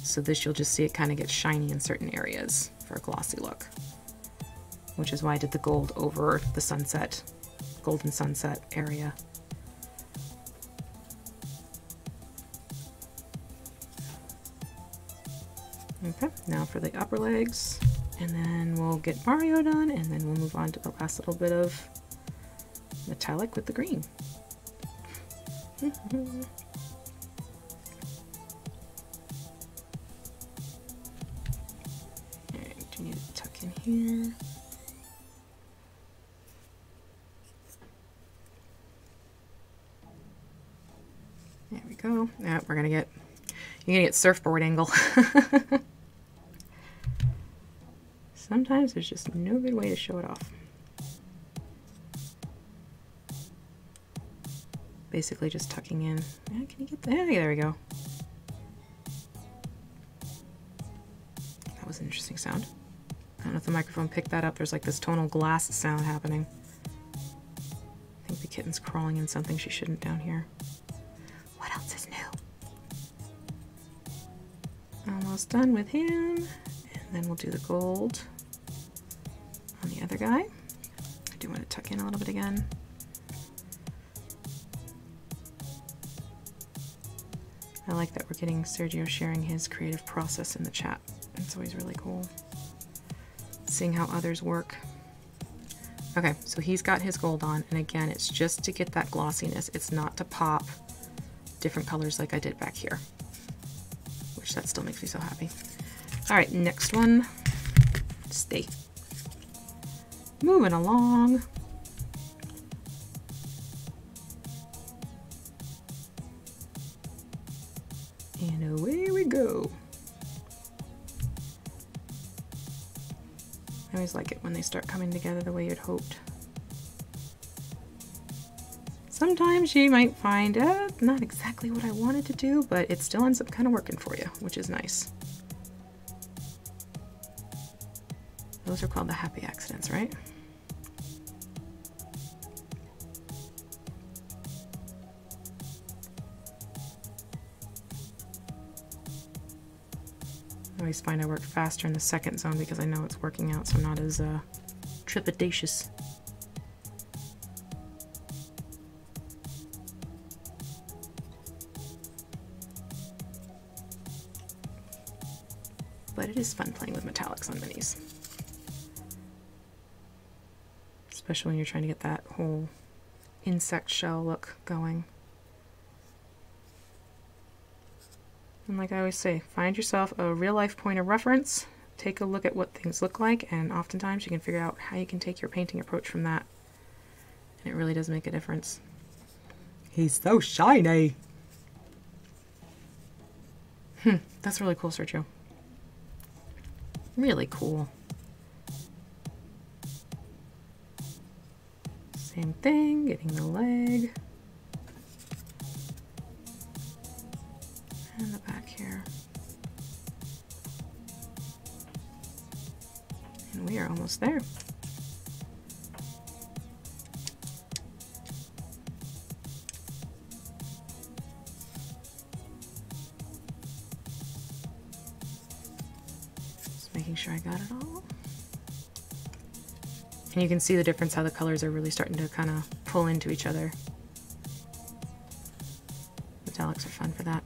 So this, you'll just see it kind of get shiny in certain areas for a glossy look, which is why I did the gold over the sunset, golden sunset area. Okay, now for the upper legs, and then we'll get Mario done, and then we'll move on to the last little bit of metallic with the green. Alright, do need to tuck in here. There we go. Now we're gonna get, you're gonna get surfboard angle. Sometimes there's just no good way to show it off. Basically just tucking in. Yeah, can you get that? Yeah, there we go. That was an interesting sound. I don't know if the microphone picked that up. There's like this tonal glass sound happening. I think the kitten's crawling in something she shouldn't down here. What else is new? Almost done with him. And then we'll do the gold on the other guy. I do want to tuck in a little bit again. I like that we're getting Sergio sharing his creative process in the chat. It's always really cool seeing how others work. Okay, so he's got his gold on, and again, it's just to get that glossiness. It's not to pop different colors like I did back here, which that still makes me so happy. All right, next one. Stay. Moving along. And away we go. I always like it when they start coming together the way you'd hoped. Sometimes you might find not exactly what I wanted to do, but it still ends up kind of working for you, which is nice. Those are called the happy accidents, right? I always find I work faster in the second zone because I know it's working out, so I'm not as trepidatious. But it is fun playing with metallics on minis. Especially when you're trying to get that whole insect shell look going. And like I always say, find yourself a real life point of reference, take a look at what things look like, and oftentimes you can figure out how you can take your painting approach from that. And it really does make a difference. He's so shiny. That's really cool, Sergio. Really cool. Same thing, getting the leg. And the back here. And we are almost there. Just making sure I got it all. And you can see the difference, how the colors are really starting to kind of pull into each other. Metallics are fun for that.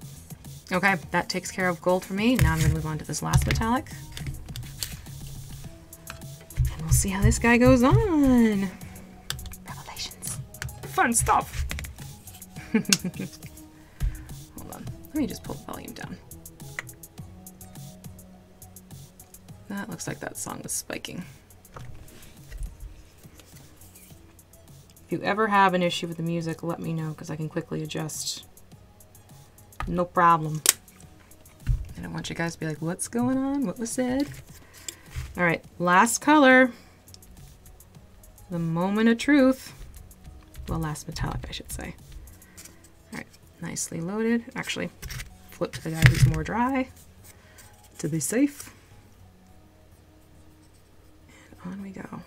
Okay, that takes care of gold for me. Now I'm going to move on to this last metallic. And we'll see how this guy goes on. Revelations. Fun stuff. Hold on. Let me just pull the volume down. That looks like that song was spiking. If you ever have an issue with the music, let me know because I can quickly adjust. No problem. I don't want you guys to be like, what's going on? What was said? All right, last color. The moment of truth. Well, last metallic, I should say. All right, nicely loaded. Actually, flip to the guy who's more dry to be safe. And on we go.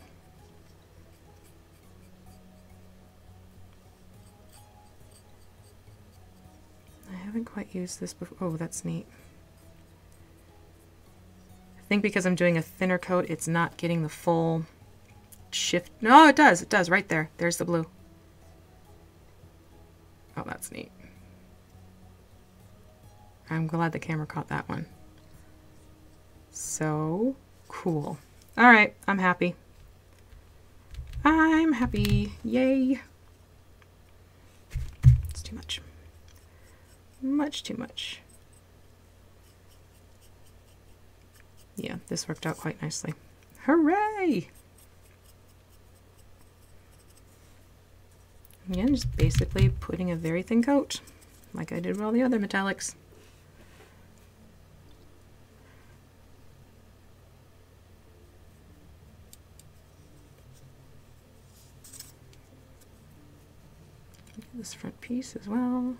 I haven't quite used this before. Oh, that's neat. I think because I'm doing a thinner coat, it's not getting the full shift. No, it does. It does right there. There's the blue. Oh, that's neat. I'm glad the camera caught that one. So cool. All right, I'm happy. I'm happy. Yay. It's too much. Much too much. Yeah, this worked out quite nicely. Hooray! Again, just basically putting a very thin coat, like I did with all the other metallics. This front piece as well.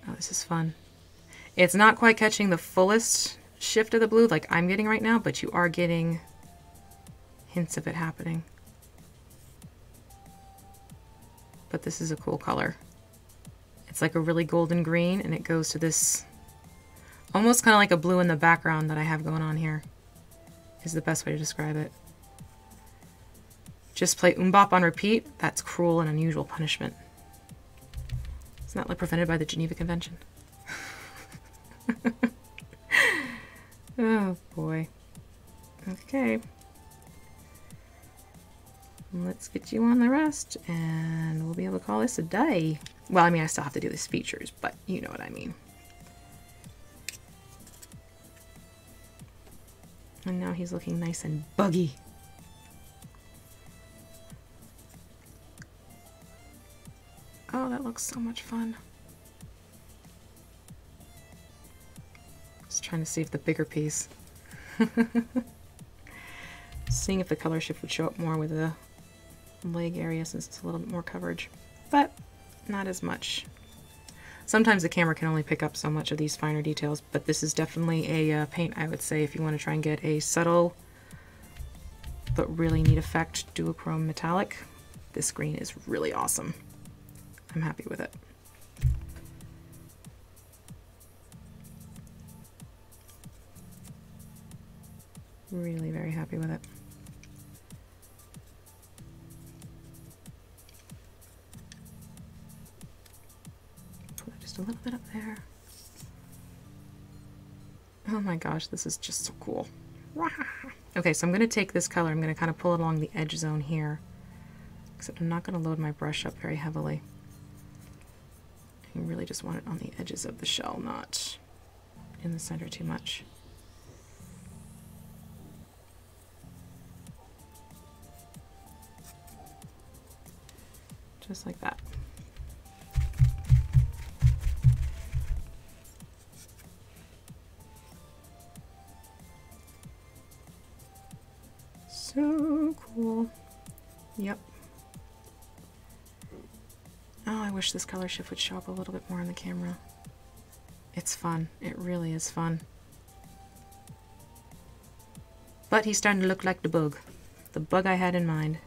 Oh, this is fun. It's not quite catching the fullest shift of the blue like I'm getting right now, but you are getting hints of it happening. But this is a cool color. It's like a really golden green, and it goes to this almost kind of like a blue in the background that I have going on here, is the best way to describe it. Just play Umbop on repeat. That's cruel and unusual punishment. Isn't that like prevented by the Geneva Convention? Oh boy. Okay. Let's get you on the rest and we'll be able to call this a day. Well, I mean, I still have to do these features, but you know what I mean. And now he's looking nice and buggy. Oh, that looks so much fun. Just trying to see if the bigger piece. Seeing if the color shift would show up more with the leg area since it's a little bit more coverage, but not as much. Sometimes the camera can only pick up so much of these finer details, but this is definitely a paint, I would say, if you want to try and get a subtle but really neat effect, duochrome metallic. This green is really awesome. I'm happy with it. Really very happy with it. Put just a little bit up there. Oh my gosh, this is just so cool. Okay, so I'm going to take this color, I'm going to kind of pull it along the edge zone here, except I'm not going to load my brush up very heavily. I really just want it on the edges of the shell, not in the center too much. Just like that. So cool. wish this color shift would show up a little bit more on the camera. It's fun. It really is fun. But he's starting to look like the bug. The bug I had in mind.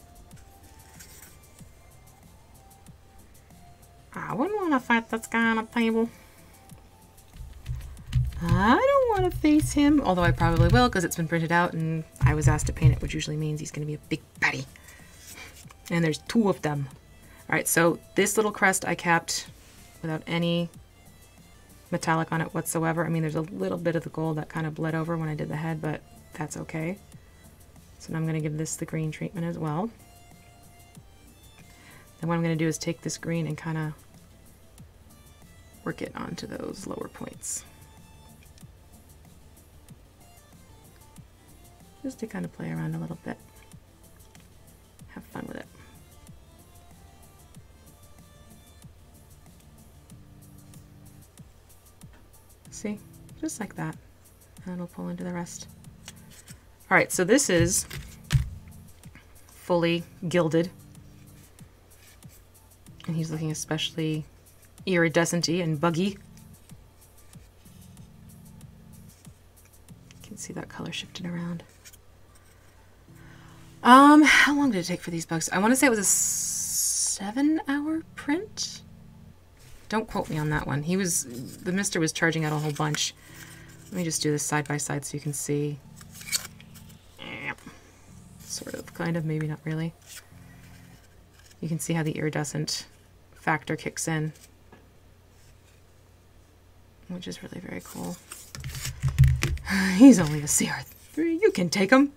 I wouldn't want to fight this guy on a table. I don't want to face him, although I probably will because it's been printed out and I was asked to paint it, which usually means he's going to be a big baddie. And there's 2 of them. Alright, so this little crest I kept without any metallic on it whatsoever. I mean, there's a little bit of the gold that kind of bled over when I did the head, but that's okay. So now I'm going to give this the green treatment as well. Then what I'm going to do is take this green and kind of work it onto those lower points. Just to kind of play around a little bit. Have fun with it. See? Just like that. And it'll pull into the rest. Alright, so this is fully gilded. And he's looking especially iridescent-y and buggy. You can see that color shifted around. How long did it take for these bugs? I want to say it was a 7-hour print. Don't quote me on that one. The mister was charging out a whole bunch. Let me just do this side by side so you can see. Sort of, kind of, maybe not really. You can see how the iridescent factor kicks in, which is really very cool. He's only a CR3. You can take him.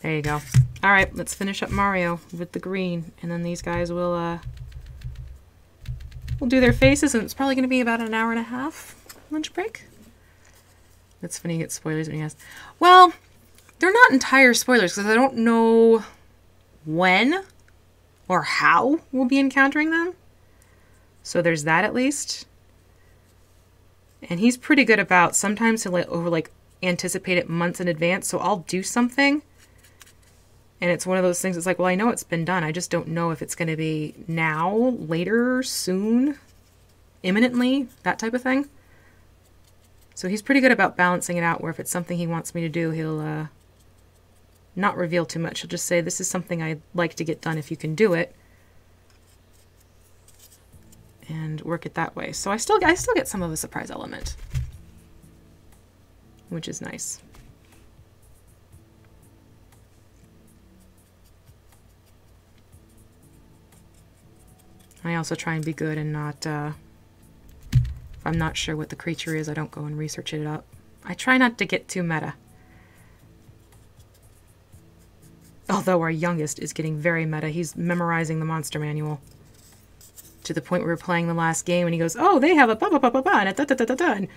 There you go. All right, let's finish up Mario with the green, and then these guys will we'll do their faces, and it's probably going to be about an hour and a half lunch break. That's funny, you get spoilers when you ask. Well, they're not entire spoilers because I don't know when or how we'll be encountering them. So there's that at least. And he's pretty good about, sometimes he'll anticipate it months in advance. So I'll do something and it's one of those things, it's like, well, I know it's been done. I just don't know if it's going to be now, later, soon, imminently, that type of thing. So he's pretty good about balancing it out, where if it's something he wants me to do, he'll not reveal too much. He'll just say, this is something I'd like to get done if you can do it. And work it that way. So I still get some of a surprise element, which is nice. I also try and be good and not, if I'm not sure what the creature is, I don't go and research it up. I try not to get too meta. Although our youngest is getting very meta. He's memorizing the monster manual. To the point where we're playing the last game and he goes, oh, they have a ba-ba-ba-ba-ba and a da-da-da-da-da. And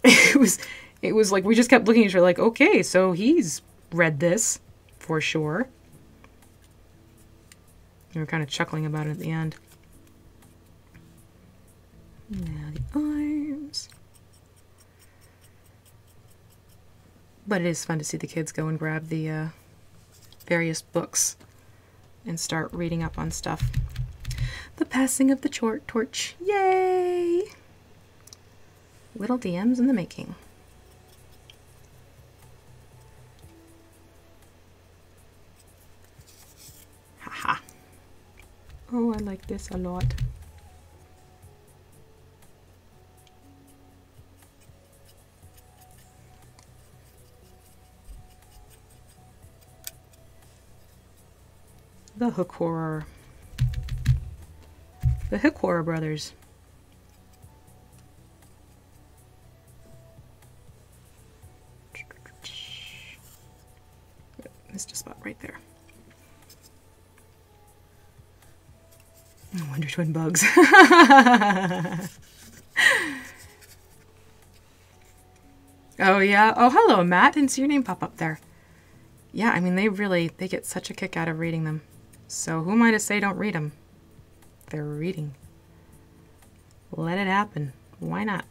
it was like, we just kept looking at each other like, okay, so he's read this for sure. We were kind of chuckling about it at the end. Now the arms. But it is fun to see the kids go and grab the various books and start reading up on stuff. The passing of the torch. Yay! Little DMs in the making. Haha. Oh, I like this a lot. The Hook Horror. The Hook Horror brothers. Missed a spot right there. No wonder twin bugs. Oh yeah. Oh, hello, Matt. Didn't see your name pop up there. Yeah, I mean, they get such a kick out of reading them. So who am I to say don't read them? They're reading. Let it happen. Why not?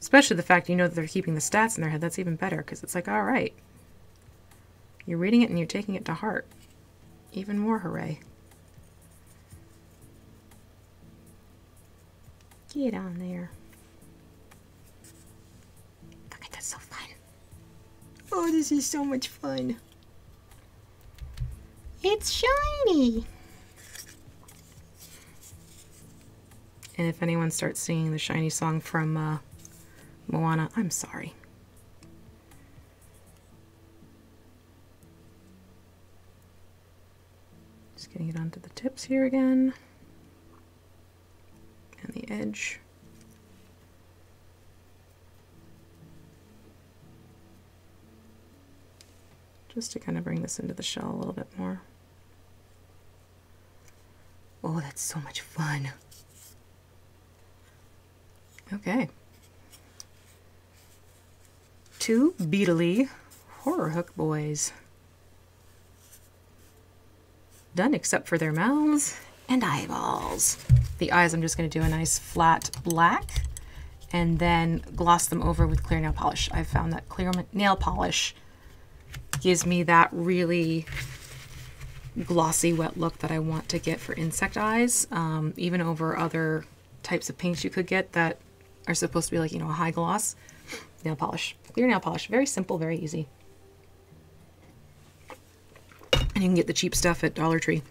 Especially the fact you know that they're keeping the stats in their head. That's even better, because it's like, all right. You're reading it and you're taking it to heart. Even more hooray. Get on there. Look at that, so fun. Oh, this is so much fun. It's shiny. And if anyone starts singing the shiny song from Moana, I'm sorry. Just getting it onto the tips here again. And the edge. Just to kind of bring this into the shell a little bit more. Oh, that's so much fun. Okay. 2 Beetly horror hook boys. Done except for their mouths and eyeballs. The eyes I'm just going to do a nice flat black and then gloss them over with clear nail polish. I've found that clear nail polish gives me that really glossy wet look that I want to get for insect eyes, even over other types of paints you could get that are supposed to be like, you know, a high gloss. Nail polish, clear nail polish, very simple, very easy. And you can get the cheap stuff at Dollar Tree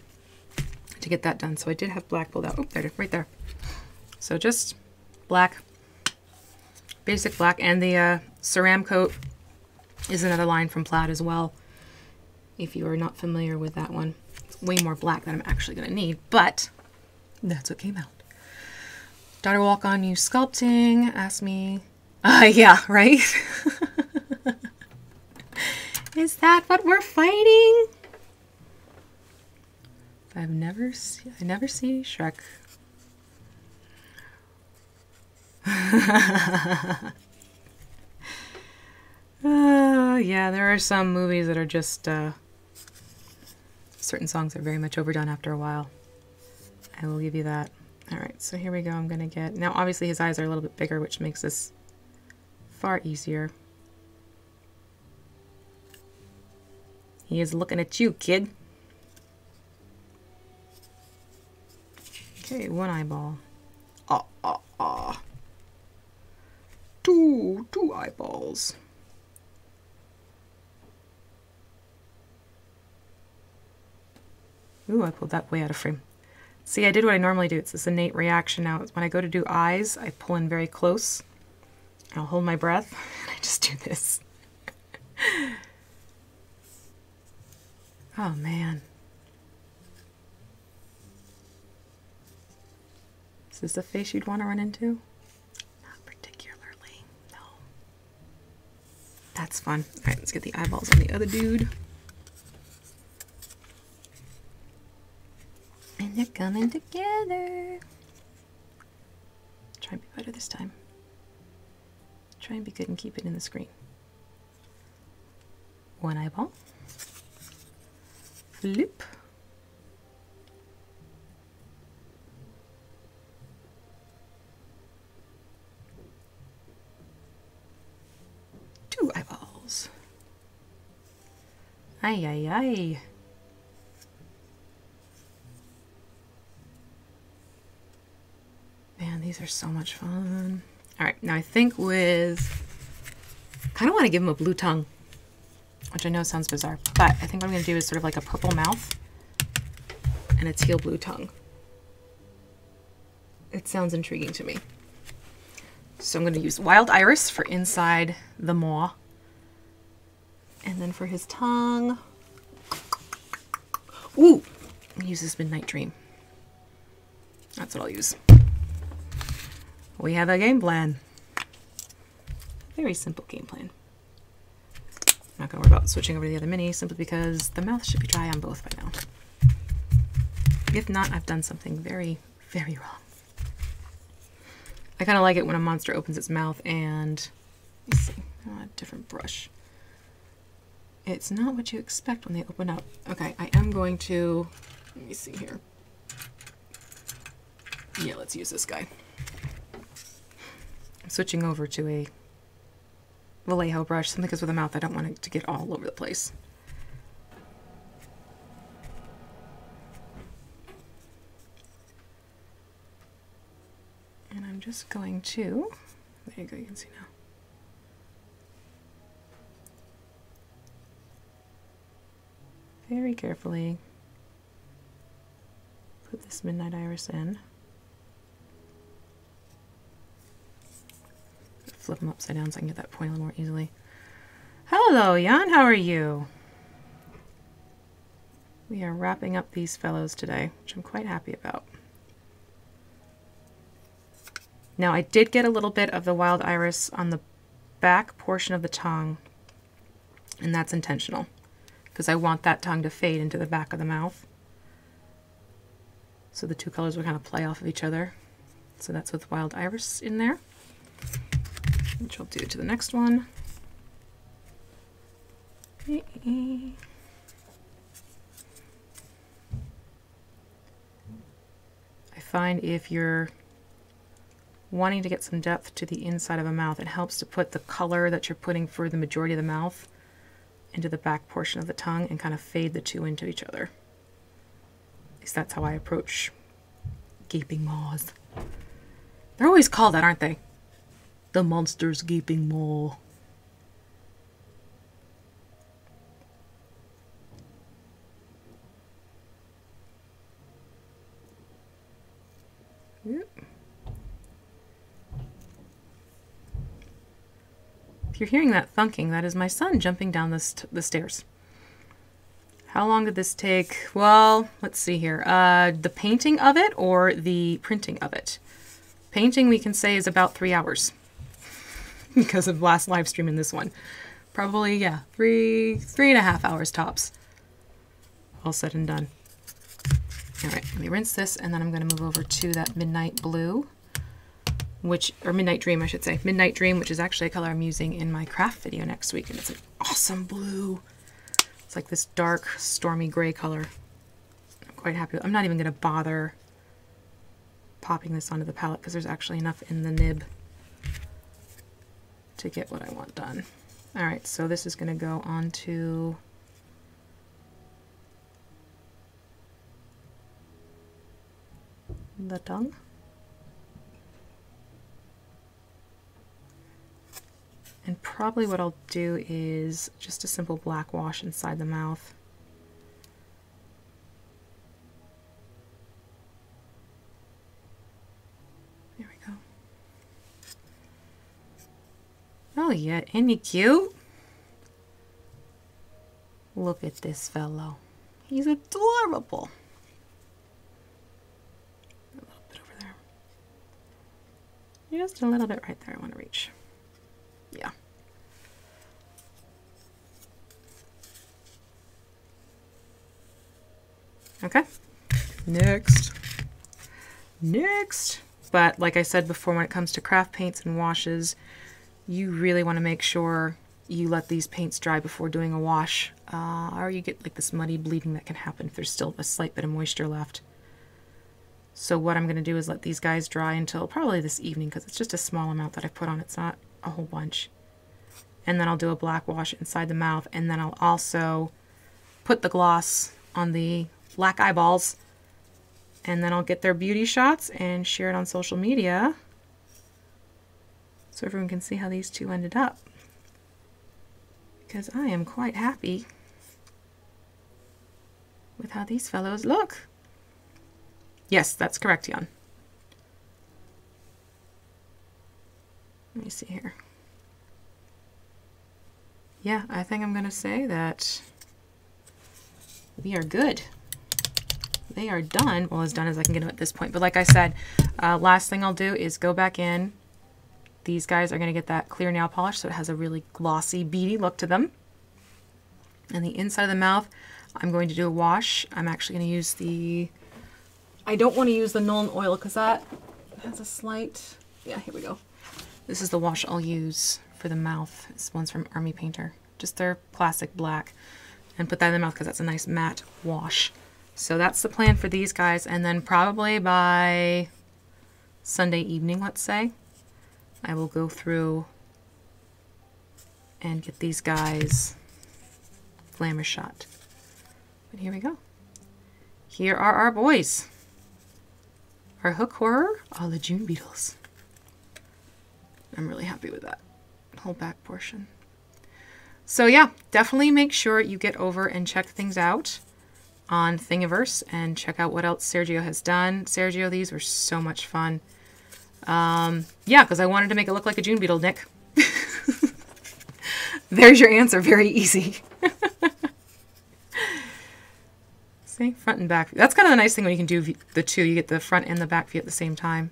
to get that done. So I did have black pulled out. Oh, there it is, right there. So just black, basic black, and the Ceramcoat is another line from Plaid as well. If you are not familiar with that one, it's way more black than I'm actually going to need, but that's what came out. Daughter walk on you sculpting, asked me, yeah, right? Is that what we're fighting? I never see Shrek. Yeah, there are some movies that are just, certain songs are very much overdone after a while. I will give you that. All right, so here we go. I'm going to get, now obviously his eyes are a little bit bigger, which makes this far easier. He is looking at you, kid. Okay, 1 eyeball. Two eyeballs. Ooh, I pulled that way out of frame. See, I did what I normally do. It's this innate reaction now. When I go to do eyes, I pull in very close. I'll hold my breath, and I just do this. Oh, man. Is this a face you'd want to run into? Not particularly, no. That's fun. All right, let's get the eyeballs on the other dude. And they're coming together. Try and be better this time. Try and be good and keep it in the screen. 1 eyeball. Flip. Two eyeballs. Ay, ay, ay. Man, these are so much fun. All right, now I think kind of want to give him a blue tongue, which I know sounds bizarre, but I think what I'm going to do is sort of like a purple mouth and a teal blue tongue. It sounds intriguing to me. So I'm going to use Wild Iris for inside the maw. And then for his tongue, ooh, I'm going to use this Midnight Dream. That's what I'll use. We have a game plan. Very simple game plan. I'm not going to worry about switching over to the other mini simply because the mouth should be dry on both by now. If not, I've done something very, very wrong. I kind of like it when a monster opens its mouth and, let's see, a different brush. It's not what you expect when they open up. Okay, I am going to, let me see here. Yeah, let's use this guy. I'm switching over to a Vallejo brush, simply because with a mouth I don't want it to get all over the place. And I'm just going to, there you go, you can see now. Very carefully put this midnight iris in. Flip them upside down so I can get that point a little more easily. Hello, Jan, how are you? We are wrapping up these fellows today, which I'm quite happy about. Now, I did get a little bit of the wild iris on the back portion of the tongue, and that's intentional, because I want that tongue to fade into the back of the mouth. So the two colors will kind of play off of each other. So that's with wild iris in there, which I'll do to the next one. I find if you're wanting to get some depth to the inside of a mouth, it helps to put the color that you're putting for the majority of the mouth into the back portion of the tongue and kind of fade the two into each other. At least that's how I approach gaping maws. They're always called that, aren't they? The monster's gaping maw. Yep. If you're hearing that thunking, that is my son jumping down the stairs. How long did this take? Well, let's see here. The painting of it or the printing of it? Painting, we can say, is about 3 hours because of last live stream in this one. Probably, yeah, three and a half hours tops. All said and done. All right, let me rinse this, and then I'm going to move over to that Midnight Blue, or Midnight Dream, I should say. Midnight Dream, which is actually a color I'm using in my craft video next week, and it's an awesome blue. It's like this dark, stormy gray color. I'm quite happy. I'm not even going to bother popping this onto the palette because there's actually enough in the nib to get what I want done. All right, so this is going to go onto the tongue. And probably what I'll do is just a simple black wash inside the mouth. There we go. Oh yeah, ain't he cute? Look at this fellow. He's adorable. A little bit over there. Just a little bit right there I want to reach. Yeah. Okay. Next. But like I said before, when it comes to craft paints and washes, you really want to make sure you let these paints dry before doing a wash, or you get like this muddy bleeding that can happen if there's still a slight bit of moisture left. So what I'm going to do is let these guys dry until probably this evening, because it's just a small amount that I put on. It's not a whole bunch. And then I'll do a black wash inside the mouth, and then I'll also put the gloss on the black eyeballs, and then I'll get their beauty shots and share it on social media so everyone can see how these two ended up, because I am quite happy with how these fellows look. Yes, that's correct, Jan. Let me see here. Yeah, I think I'm going to say that we are good. They are done. Well, as done as I can get them at this point. But like I said, last thing I'll do is go back in. These guys are going to get that clear nail polish, so it has a really glossy, beady look to them. And the inside of the mouth, I'm going to do a wash. I'm actually going to use the... I don't want to use the Nuln Oil because that has a slight... Yeah, here we go. This is the wash I'll use for the mouth. This one's from Army Painter. Just their classic black. And put that in the mouth because that's a nice matte wash. So that's the plan for these guys. And then probably by Sunday evening, let's say, I will go through and get these guys glamour shot. But here we go. Here are our boys. Our hook horror, a la June Beetles. I'm really happy with that whole back portion. So yeah, definitely make sure you get over and check things out on Thingiverse and check out what else Sergio has done. Sergio, these were so much fun. Yeah, because I wanted to make it look like a June beetle, Nick. There's your answer. Very easy. See, front and back. That's kind of the nice thing when you can do the two. You get the front and the back view at the same time.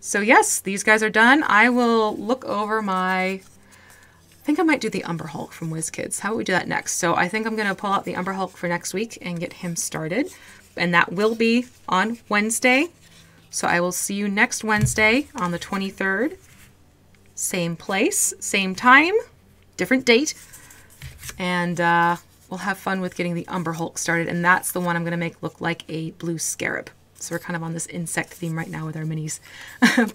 So yes, these guys are done. I will look over my... I think I might do the Umber Hulk from WizKids. How would we do that next? So I think I'm going to pull out the Umber Hulk for next week and get him started. And that will be on Wednesday. So I will see you next Wednesday on the 23rd. Same place, same time, different date. And we'll have fun with getting the Umber Hulk started. And that's the one I'm going to make look like a blue scarab. So we're kind of on this insect theme right now with our minis.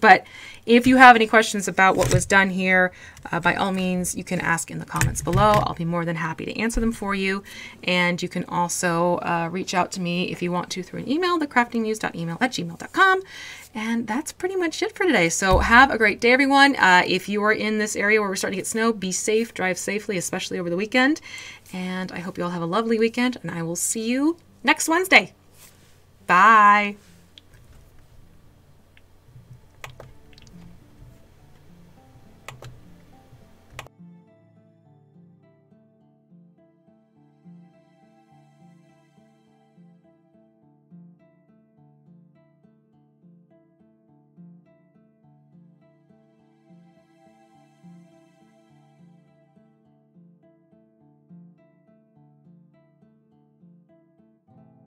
But if you have any questions about what was done here, by all means, you can ask in the comments below. I'll be more than happy to answer them for you. And you can also reach out to me if you want to through an email, thecraftingmuse.email@gmail.com. And that's pretty much it for today. So have a great day, everyone. If you are in this area where we're starting to get snow, be safe, drive safely, especially over the weekend. And I hope you all have a lovely weekend, and I will see you next Wednesday. Bye.